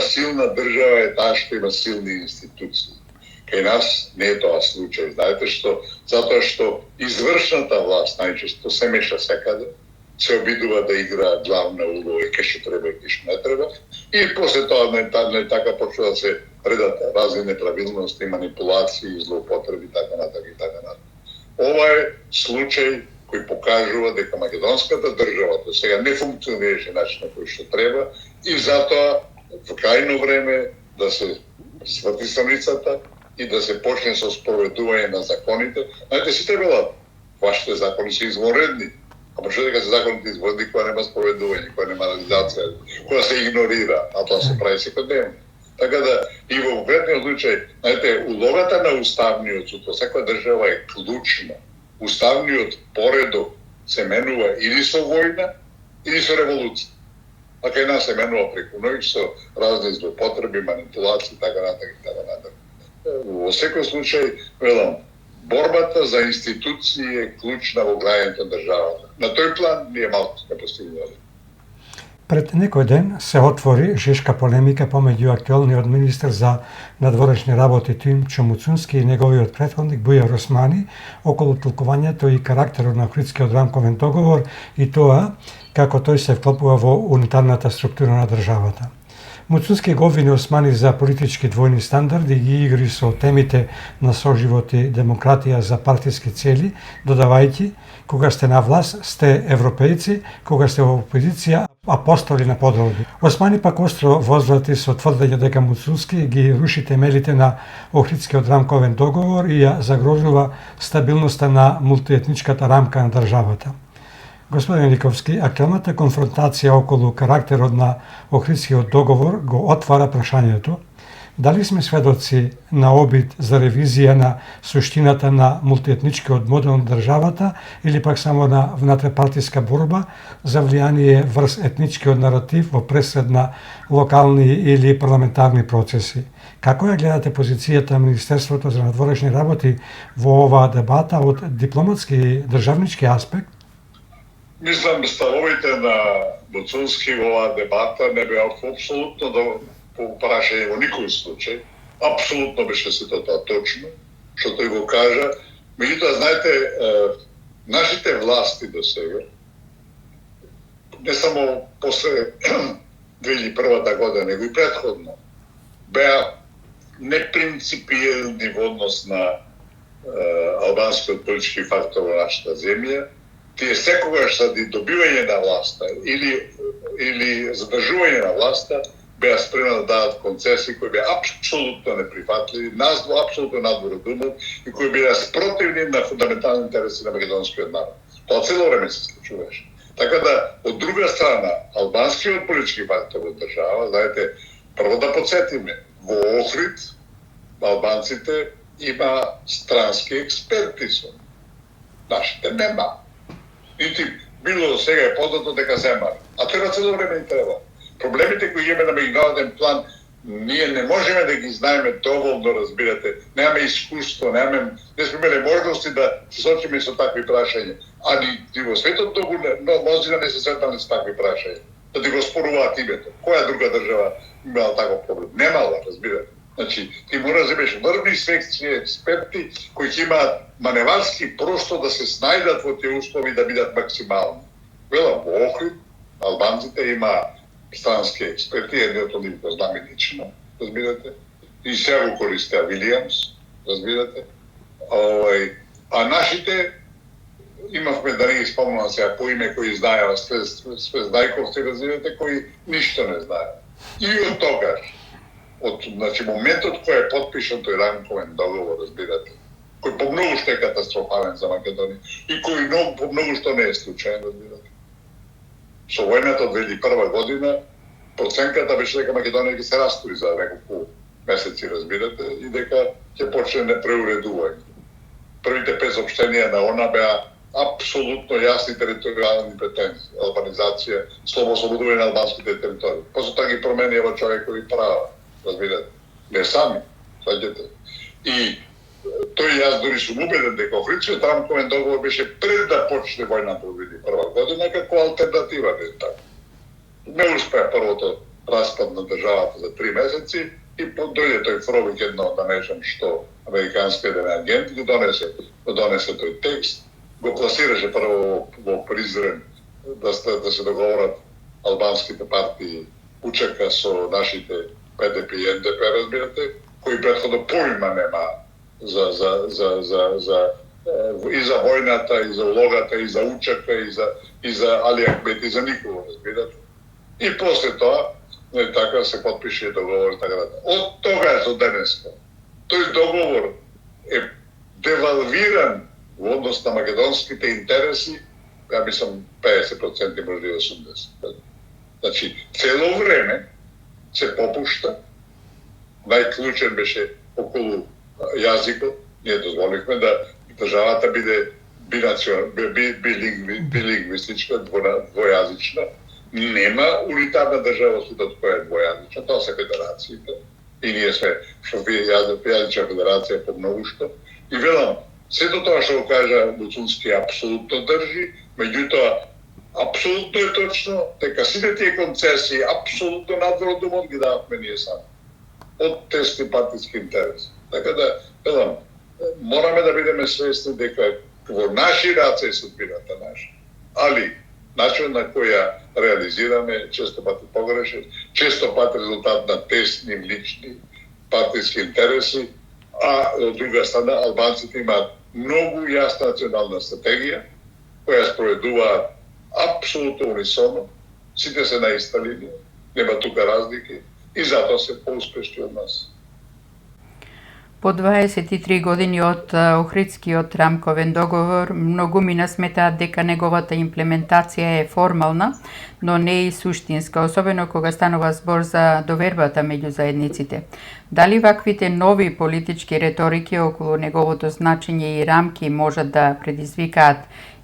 силна држава е таа што има силни институции. Кај нас не е тоа случај. Знаете што? Затоа што извршната власт најчесто се меша секаде, се обидува да игра главна улога кај што треба и кај што не треба. И после тоа не така почва да се редат разни неправилности, манипулации, злоупотреби, така натаму и така натаму. Ова е случај кој покажува дека македонската држава до сега не функционираше начинот кој што треба и затоа во крајно време да се сврти страницата и да се почне со спроведување на законите. Знаете, сите велат, вашите закони се извонредни. Ама што дека се законите извонредни кога нема спроведување, кога нема реализација, кога се игнорира, а тоа се прави секојдневно. Така да, и во конкретниот случај, знаете, улогата на Уставниот суд во секоја држава е клучна. Уставниот поредок се менува или со војна, или со револуција. А кај нас се менува преку ноќ со разни злоупотреби, манипулации, така натаму и така натаму. Во секој случај, велам, борбата за институции е клучна во граѓањето на државата. На тој план ние малку сме постигнали. Пред некој ден се отвори жешка полемика помеѓу актуелниот министер за надворешни работи Тим Чомуцунски и неговиот претходник Бујар Османи околу толкувањето и карактерот на Охридскиот рамковен договор и тоа како тој се вклопува во унитарната структура на државата. Муцунски го обвини Османи за политички двојни стандарди и ги игри со темите на соживот и демократија за партиски цели, додавајќи, кога сте на власт, сте европејци, кога сте во опозиција, апостоли на подолби. Османи пак остро возврати со тврдење дека Муцунски ги руши темелите на Охридскиот рамковен договор и ја загрозува стабилноста на мултиетничката рамка на државата. Господин Никовски, актуелната конфронтација околу карактерот на Охридскиот договор го отвара прашањето дали сме сведоци на обид за ревизија на суштината на мултиетничкиот модел на државата или пак само на внатрепартиска борба за влијание врз етничкиот наратив во пресед на локални или парламентарни процеси. Како ја гледате позицијата на Министерството за надворешни работи во оваа дебата од дипломатски и државнички аспект? Мислам, ставовите на Муцунски во оваа дебата не беа апсолутно прашање во никој случај. Апсолутно беше сето тоа точно, што тој го кажа. Меѓутоа, знаете, нашите власти до сега, не само после 2001 година, него и предходно, беа непринципиелни во однос на албанскиот политички фактор во нашата земја. Тие секогаш заради добивање на власта или задржување на власта беа спремни да дадат концесии кои беа апсолутно неприфатливи, нас апсолутно надвородумот и кои беа спротивни на фундаментални интереси на македонскиот народ. Тоа цело време се случуваше. Така да, од друга страна, албанскиот политички фактор во држава, знаете, прво да подсетиме, во Охрид албанците има странски експерти со. Нашите нема. Нити било сега е познато дека земаат. А треба цело време и треба. Проблемите кои имаме на меѓународен план, ние не можеме да ги знаеме доволно, разбирате. Немаме искуство, не сме имали можности да се соочиме со такви прашања. А ни во светот мнозина не се сретнале со такви прашања. Да ти го споруваат името. Која друга држава имала таков проблем? Немала, разбирате. Значи, ти мора да земеш врвни секции експерти кои ќе имаат маневарски просто да се снајдат во тие услови да бидат максимални. Велам, во Охрид албанците има странски експерти, едниот од нив го знам и лично, разбирате, и сега го користеа Вилијамс, разбирате. А нашите, имавме, да не ги спомнам сега по име, кои знаеа Свездајковци, разбирате, кои ништо не знаеа. И од тогаш, значи, моментот кој е потпишан тој рамковен договор, разбирате, кој по многу што е катастрофален за Македонија и кој по многу што не е случаен, разбирате. Со војната од 2001 година, проценката беше дека Македонија ќе се растури за неколку месеци, разбирате, и дека ќе почне непреуредување. Првите 5 соопштенија на ОНА беа апсолутно јасни територијални претензии, албанизација, слободување на албанските територии. После тоа ги промени во човекови права, разбирате. Не сами, сваќате. И тој јас дори сум убеден дека Охридскиот рамковен договор беше пред да почне војната од 2001 година како алтернатива на така. Не успеа првото распад на државата за 3 месеци и дојде тој Фровик едно, да нешам што, американски еден агент, го донесе тој текст, го пласираше прво во Призрен да се договорат албанските партии Учека со нашите ПДП и НДП, разбирате, кои претходно поима нема и за војната, и за улогата, и за Учека, и за Али Ахмет, и за никого, разбирате. И после тоа, така се потпише договор, така да. Од тогаш до денеска, тој договор е девалвиран во однос на македонските интереси, ја мислам 50%, може и 80%. Значи, цело време се попушта, најклучен беше околу јазикот, ние дозволихме да државата биде билингвистичка, двојазична. Нема унитарна држава во светот која е двојазична, тоа се федерациите. И ние сме јазична федерација по многу што. И велам, сето тоа што го кажа Луцунски апсолутно држи, меѓутоа апсолутно е точно дека сите тие концесии апсолутно надвор од домот ги дававме ние сами. Од тесни партиски интереси. Така да, велам, мораме да бидеме свесни дека во наши раце е судбината наша. Али, начин на која реализираме често пати погрешен, често пати резултат на тесни лични партиски интереси, а од друга страна албанците имаат многу јасна национална стратегија, која спроведуваат апсолутно унисоно, сите се на иста линија, нема тука разлики и затоа се поуспешни од нас. По 23 години од Охридскиот рамковен договор, многумина сметаат дека неговата имплементација е формална, но не и суштинска, особено кога станува збор за довербата меѓу заедниците. Дали ваквите нови политички реторики околу неговото значење и рамки можат да предизвикаат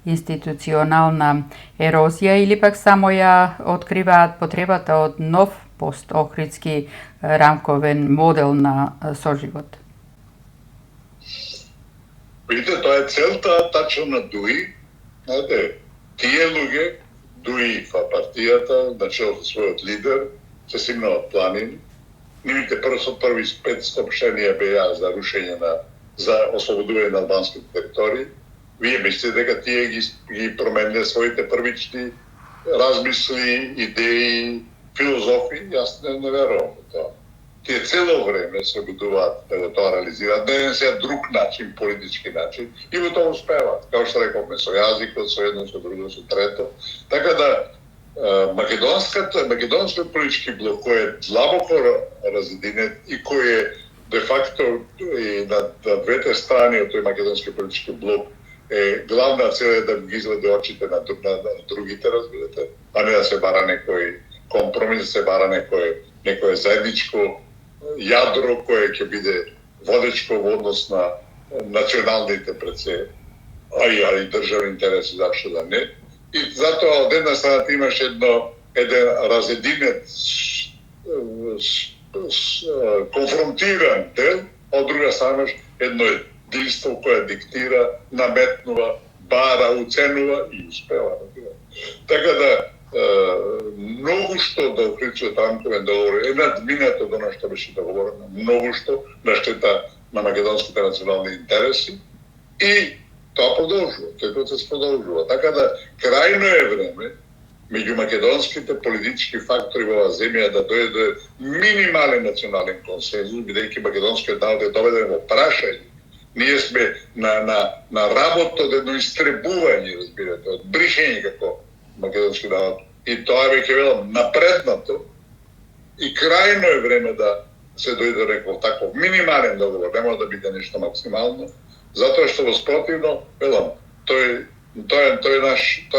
институционална ерозија или пак само ја откриваат потребата од нов пост-охридски рамковен модел на соживот? Видите, тоа е целта тачно на ДУИ. Знаете, тие луѓе, ДУИ партијата, начело со својот лидер, се симнават планини. Нивните први 5 соопштенија беа за рушење за ослободување на албанските територии. Вие мислите дека тие ги промениле своите првични размисли, идеи, филозофии? Јас не верувам во тоа. Тие цело време се обидуваат да го тоа реализираат, на еден сега друг начин, политички начин, и во тоа успеваат. Као што рековме, со јазикот, со едно, со друго, со трето. Така да, македонскиот политички блок, кој е длабоко разединет и кој е де факто и на двете страни од тој македонски политички блок, главна цел е да ги изгледа очите на другите, разбирате, а не да се бара некој компромис, да се бара некој заедничко јадро кое ќе биде водечко во однос на националните пред се, а и државни интереси, зашто да не. И затоа од една страна имаш еден разединет, конфронтиран дел, а од друга страна имаш едно единство кое диктира, наметнува, бара, уценува и успева. Така да, многу што до Охридскиот рамковен договор е надминато до она што беше договорено, многу што на штета на македонските национални интереси и тоа продолжува, тој процес продолжува. Така да, крајно е време меѓу македонските политички фактори во оваа земја да дојде до минимален национален консензус, бидејќи македонскиот народ е доведен во прашање. Ние сме на работа од едно истребување, разбирате, од бришење како македонски народ. И тоа е веќе велам напреднато и крајно е време да се дојде до некој таков минимален договор, не може да биде нешто максимално, затоа што во спротивно, велам, тоа е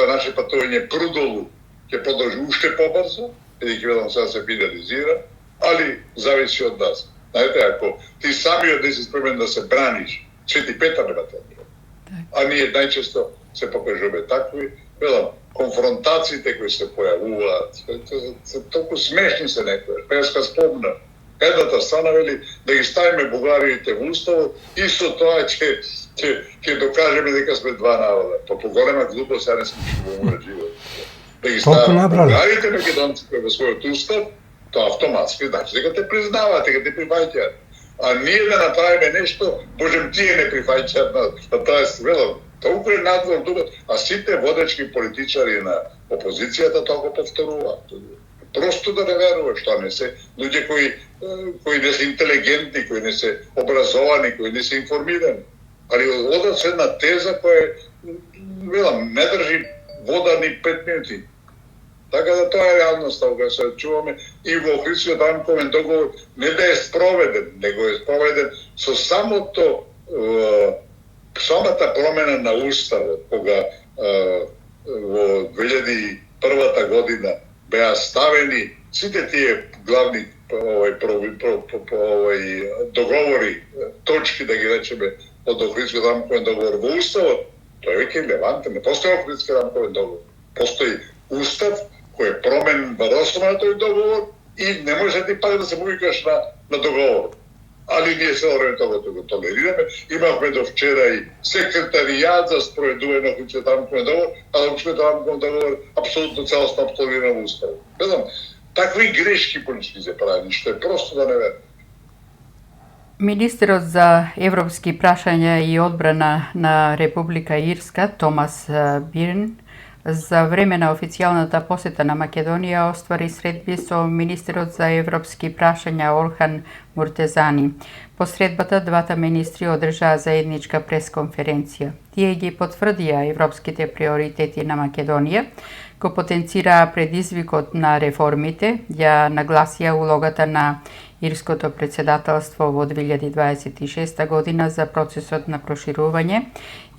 наше патување прудолу ќе продолжи уште побрзо, бидејќи велам сега се финализира, али зависи од нас. Знаете, ако ти самиот не си спремен да се браниш, Свети Петар нема тоа. А ние најчесто се покажуваме такви, велам, конфронтациите кои се појавуваат, се толку смешни се некој. Песка спомна, едната страна вели да ги ставиме бугариите во уставот и со тоа ќе докажеме дека сме два народа. Па поголема глупост ја не сме што во мојот живот. Да ги ставиме бугарите македонците во својот устав, тоа автоматски значи дека те признаваат, дека те прифаќаат. А ние да направиме нешто, можем тие не прифаќаат на тоа велам. Толку е надвор дуба, а сите водечки политичари на опозицијата тоа го повторуваат. Просто да не веруваш, што не се луѓе кои не се интелигентни, кои не се образовани, кои не се информирани. Али одат се една теза која велам не држи вода ни 5 минути. Така да тоа е реалноста кога се чуваме и во Охридскиот рамковен договор не да е спроведен, него е спроведен со самата промена на уставот, кога во 2001 година беа ставени сите тие главни договори, точки да ги речеме од Охридскиот рамковен договор во уставот, тоа е веќе релевантен. Не постои Охридски рамковен договор, постои устав кој е променен во основа на тој договор и не може ти пак да се повикаш на договор. Али ние се време тоа го толерираме. Имавме до вчера и секретаријат за спроведување на Охридскиот рамковен договор, а Охридскиот рамковен договор апсолутно целосно апсолвиран во уставот. Ведам, такви грешки политички се правени, што е просто да не верам. Министерот за европски прашања и одбрана на Република Ирска, Томас Бирн, за време на официјалната посета на Македонија оствари средби со министерот за европски прашања Орхан Муртезани. По средбата двата министри одржаа заедничка пресконференција. Тие ги потврдија европските приоритети на Македонија, го потенцираа предизвикот на реформите, ја нагласија улогата на Ирското председателство во 2026 година за процесот на проширување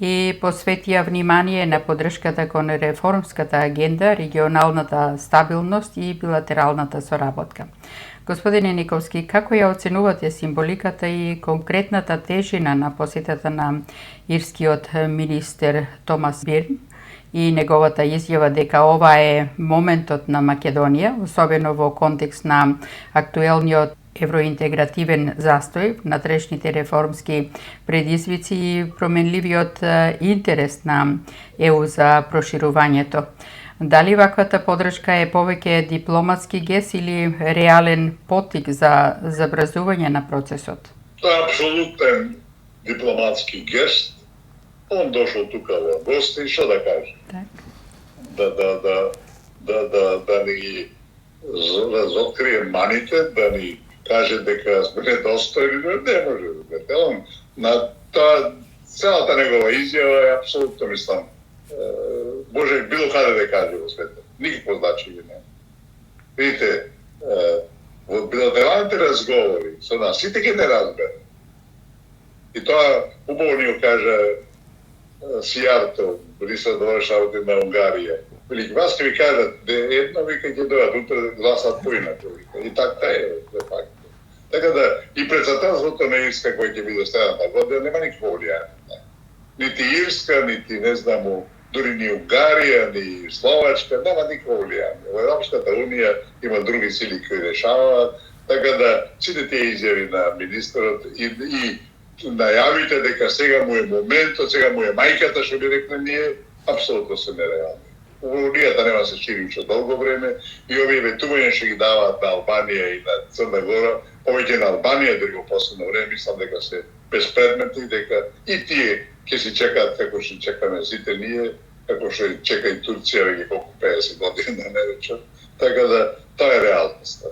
и посветија внимание на поддршката кон реформската агенда, регионалната стабилност и билатералната соработка. Господине Николски, како ја оценувате символиката и конкретната тежина на посетата на ирскиот министер Томас Бирн и неговата изјава дека ова е моментот на Македонија, особено во контекст на актуелниот евроинтегративен застој, внатрешните реформски предизвици и променливиот интерес на ЕУ за проширувањето? Дали ваквата поддршка е повеќе дипломатски гест или реален поттик за забрзување на процесот? Тоа е апсолутен дипломатски гест. Он дошол тука во гости, што да каже? Так. Да ни разоткрие маните, да ни каже дека сме недостојни, не може да бъде. На тоа целата негова изјава е апсолутно, мислам, може било каде да каже во светот. Никакво значење нема. Видите, во билатералните разговори со нас, сите ги не разбере. И тоа убаво ни го кажа Сијарто, Борисов довршавате на Унгарија. Вели, вас ќе ви кажат, едно вика ќе дојдат, утре гласат поинаку. И така е, де факто. Така да, и председателството на Ирска кој ќе биде следната година, нема никакво влијание. Нити Ирска, нити, не знамо, дури ни Унгарија, ни Словачка, нема никакво влијание. Во Европската унија има други сили кои решаваат, така да, сите тие изјави на министерот и најавите дека сега му е моментот, сега му е мајката, што би рекле ние, апсолутно се нереални. Унијата нема се шири уште долго време и овие ветувања што ги даваат на Албанија и на Црна Гора, повеќе на Албанија дори во последно време, мислам дека се безпредметни, дека и тие ќе си чекаат како што чекаме сите ние, како што и чека и Турција веќе колку 50 години, не речем. Така да, тоа е реалноста.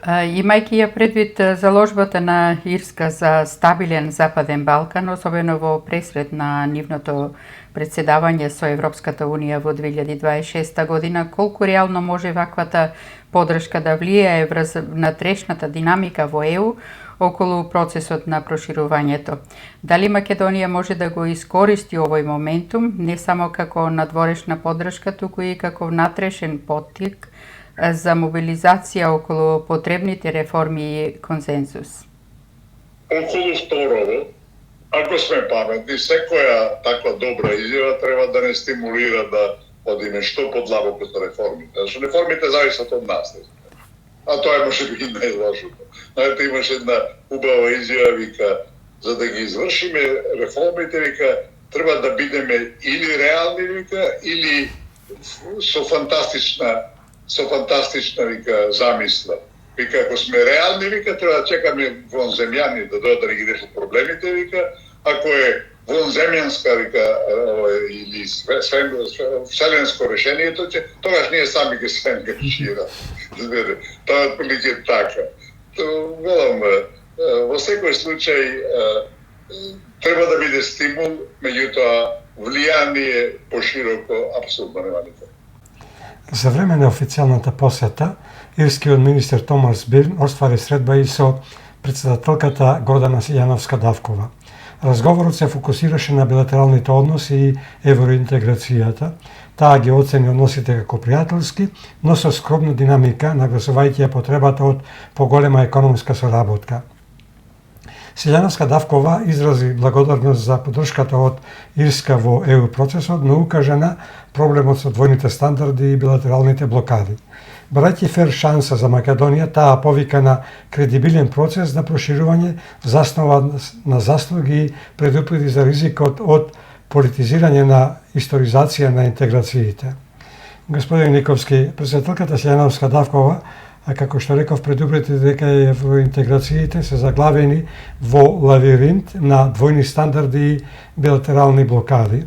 Имајќи ја предвид заложбата на Ирска за стабилен Западен Балкан, особено во пресред на нивното председавање со Европската Унија во 2026 година, колку реално може ваквата подршка да влијае врз внатрешната динамика во ЕУ околу процесот на проширувањето? Дали Македонија може да го искористи овој моментум, не само како надворешна подршка, туку и како внатрешен поттик за мобилизација околу потребните реформи и консензус? Околу второво, ако сме паметни, секоја таква добра изјава треба да не стимулира да одиме што подлабоко со реформите. Зашто реформите зависат од нас. А тоа може би најлошото. Знаете, имаше една убава изјава, вика, за да ги извршиме реформите, вика, треба да бидеме или реални, вика, или со фантастична вика замисла. Вика, ако сме реални, вика, треба да чекаме вонземјани да дојдат да ги решат проблемите, вика, ако е вонземјанска, вика, или вселенско решението, тогаш ние сами ги се ангажираме. Тоа е отприлike така. Велам, во секој случај треба да биде стимул, меѓутоа влијание пошироко апсолутно нема никако. За време на официјалната посета, ирскиот министер Томас Бирн оствари средба и со председателката Гордана Јановска-Давкова. Разговорот се фокусираше на билатералните односи и евроинтеграцијата. Таа ги оцени односите како пријателски, но со скромна динамика, нагласувајќи ја потребата од поголема економска соработка. Јановска-Давкова изрази благодарност за поддршката од Ирска во ЕУ процесот, но укажа на проблемот со двојните стандарди и билатералните блокади. Браќи фер шанса за Македонија, таа повика на кредибилен процес на проширување заснова на заслуги и предупреди за ризикот од политизирање на историзација на интеграциите. Господин Никовски, председателката Јановска-Давкова, како што реков, предупреди дека евроинтеграциите се заглавени во лавиринт на двојни стандарди и билатерални блокади.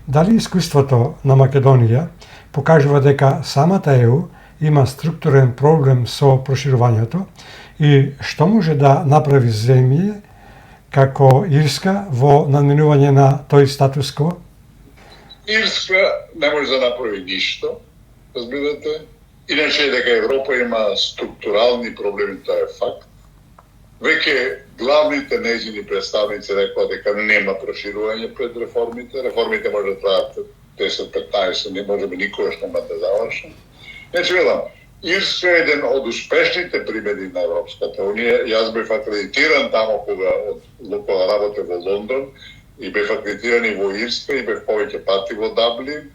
Дали искуството на Македонија покажува дека самата ЕУ има структурен проблем со проширувањето и што може да направи земје како Ирска во надминување на тој статус-кво? Ирска не може да направи ништо, разбирате. Иначе дека Европа има структурални проблеми, тоа е факт. Веќе главните нејзини представници рекоа дека нема проширување пред реформите. Реформите може да траат 10-15, не може би никогаш нема да завршат. Значи, велам, Ирска е еден од успешните примери на Европската Унија. Јас бев акредитиран тамо кога работев во Лондон и бев акредитиран и во Ирска и бев повеќе пати во Даблин.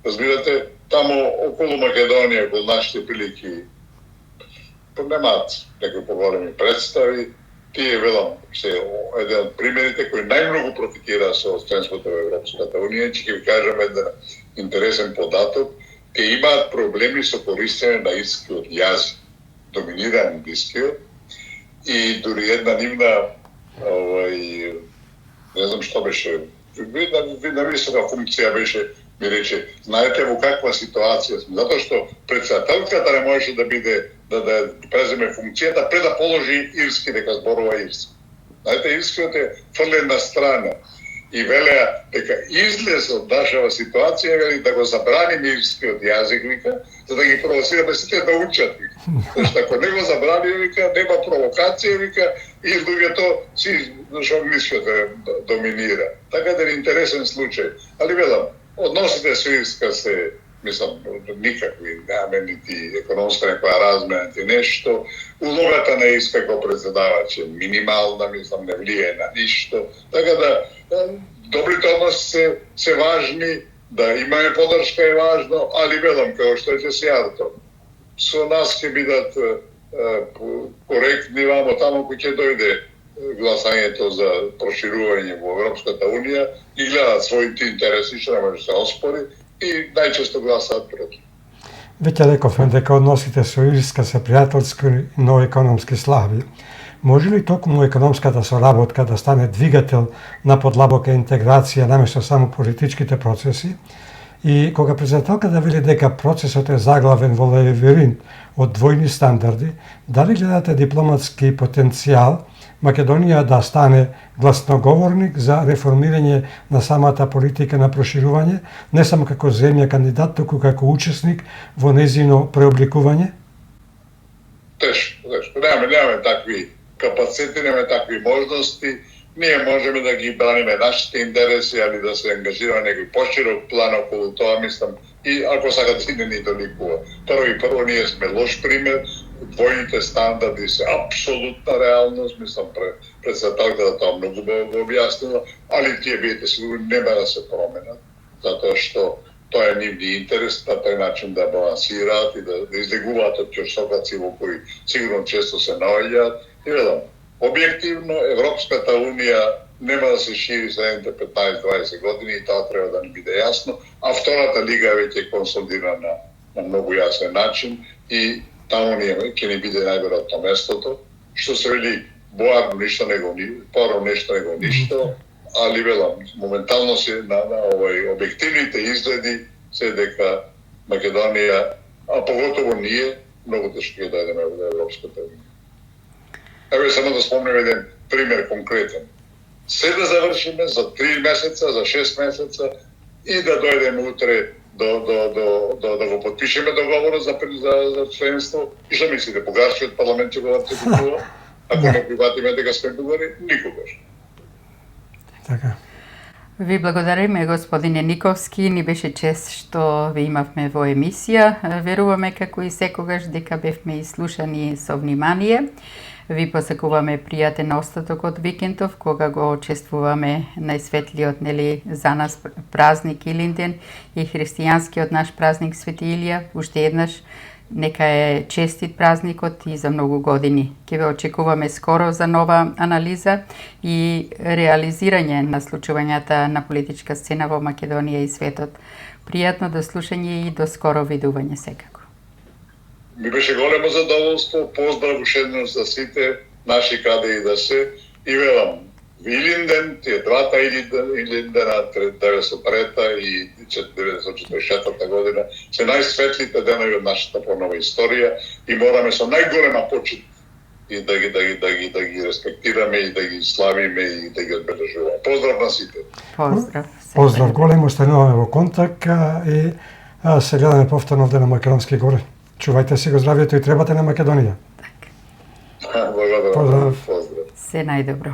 Разбирате, тамо околу Македонија, околу нашите прилики, немаат некои поголеми представи. Тие, велам, се еден од примерите кои најмногу профитира со членството во Европската Унија. Ќе ви кажам еден интересен податок. Те имаат проблеми со користење на ирскиот јазик, доминира англискиот, и дури една нивна, не знам што беше, видна висока функција беше, ми рече, знаете во каква ситуација сме, затоа што председателката не можеше да биде, да преземе функцијата пред да положи ирски, дека зборува ирски. Знаете, ирскиот е фрлен на страна. И велеа дека излез од нашава ситуација, вели да го забраним ирскиот јазик, вика, за да ги провоцираме сите да учат, вика. Зашто ако не го забрани, вика, нема провокација, вика, и луѓето си, зашто англискиот доминира. Така да е интересен случај. Али велам, односите со Ирска се, мислам, никакви, нема нити економска некоја размена, нити нешто. Улогата на Ирска како председавач е минимална, мислам, не влијае на ништо. Така да, добрите односи се важни, да имаме поддршка е важно, али велам, како што е сејато, со нас ќе бидат коректни вамо тамо кој ќе дојде гласањето за проширување во Европската Унија и гледаат своите интереси, што не може да се оспори, и најчесто гласаат против. Веќе рековме дека односите со Ирска се пријателски, но економски слаби. Може ли токму економската соработка да стане двигател на подлабока интеграција наместо само политичките процеси? И кога председателката вели дека процесот е заглавен во лавиринт од двојни стандарди, дали гледате дипломатски потенцијал Македонија да стане гласноговорник за реформирање на самата политика на проширување, не само како земја кандидат, туку како учесник во незино преобликување? Тешко. Нямаме такви капацитети, нямаме такви можности. Ние можеме да ги браниме нашите интереси, али да се ангажираме некој поширок план околу тоа, мислам, и ако сакат да не ни доликува. Прво, ние сме лош пример, двојните стандарди се апсолутна реалност, мислам, председателката тоа многу го објаснила, али тие бидете сигурни нема да се променат, затоа што тоа е нивни интерес на тој начин да балансираат и да излегуваат од ќорсокаци во кои сигурно често се наоѓаат. И ведам, објективно, Европската Унија нема да се шири следните 15-20 години и тоа треба да ни биде јасно, а втората лига е веќе консолидирана на многу јасен начин и таму ќе ни биде најверојатно местото, што се вели боарно ништо него ништо, али велам, моментално се на објективните изгледи се дека Македонија, а поготово ние, многу тешко ќе дојдеме во Европската Унија. Еве само да спомнем еден пример конкретен. Се да завршиме за 3 месеца, за 6 месеца и да дојдеме утре да го подпишеме договорот за членство. И што мислите, бугарскиот парламент ќе го ратификува? Ако не прифатиме дека сме бугари, никогаш. Така. Ви благодариме, господине Никовски. Ни беше чест што ви имавме во емисија. Веруваме како и секогаш дека бевме изслушани со внимание. Ви посакуваме пријатен остаток од викендов, кога го чествуваме најсветлиот за нас празник Илинден и христијанскиот наш празник Свети Илија. Уште еднаш нека е честит празникот и за многу години. Ке ве очекуваме скоро за нова анализа и реализирање на случувањата на политичка сцена во Македонија и светот. Пријатно до слушање и до скоро видување секако. Ми беше големо задоволство, поздрав уште еднаш за сите наши каде и да се. И велам, Илинден, тие двата Илиндена, 1903 и 1944 година, се најсветлите денови од нашата понова историја и мораме со најголема почит и да ги респектираме и да ги славиме и да ги одбележуваме. Поздрав на сите. Поздрав голем, остануваме во контакт и се гледаме повторно овде на Македонски горе. Чувајте си го здравието и требате на Македонија. Благодарам. Поздрав. Се најдобро.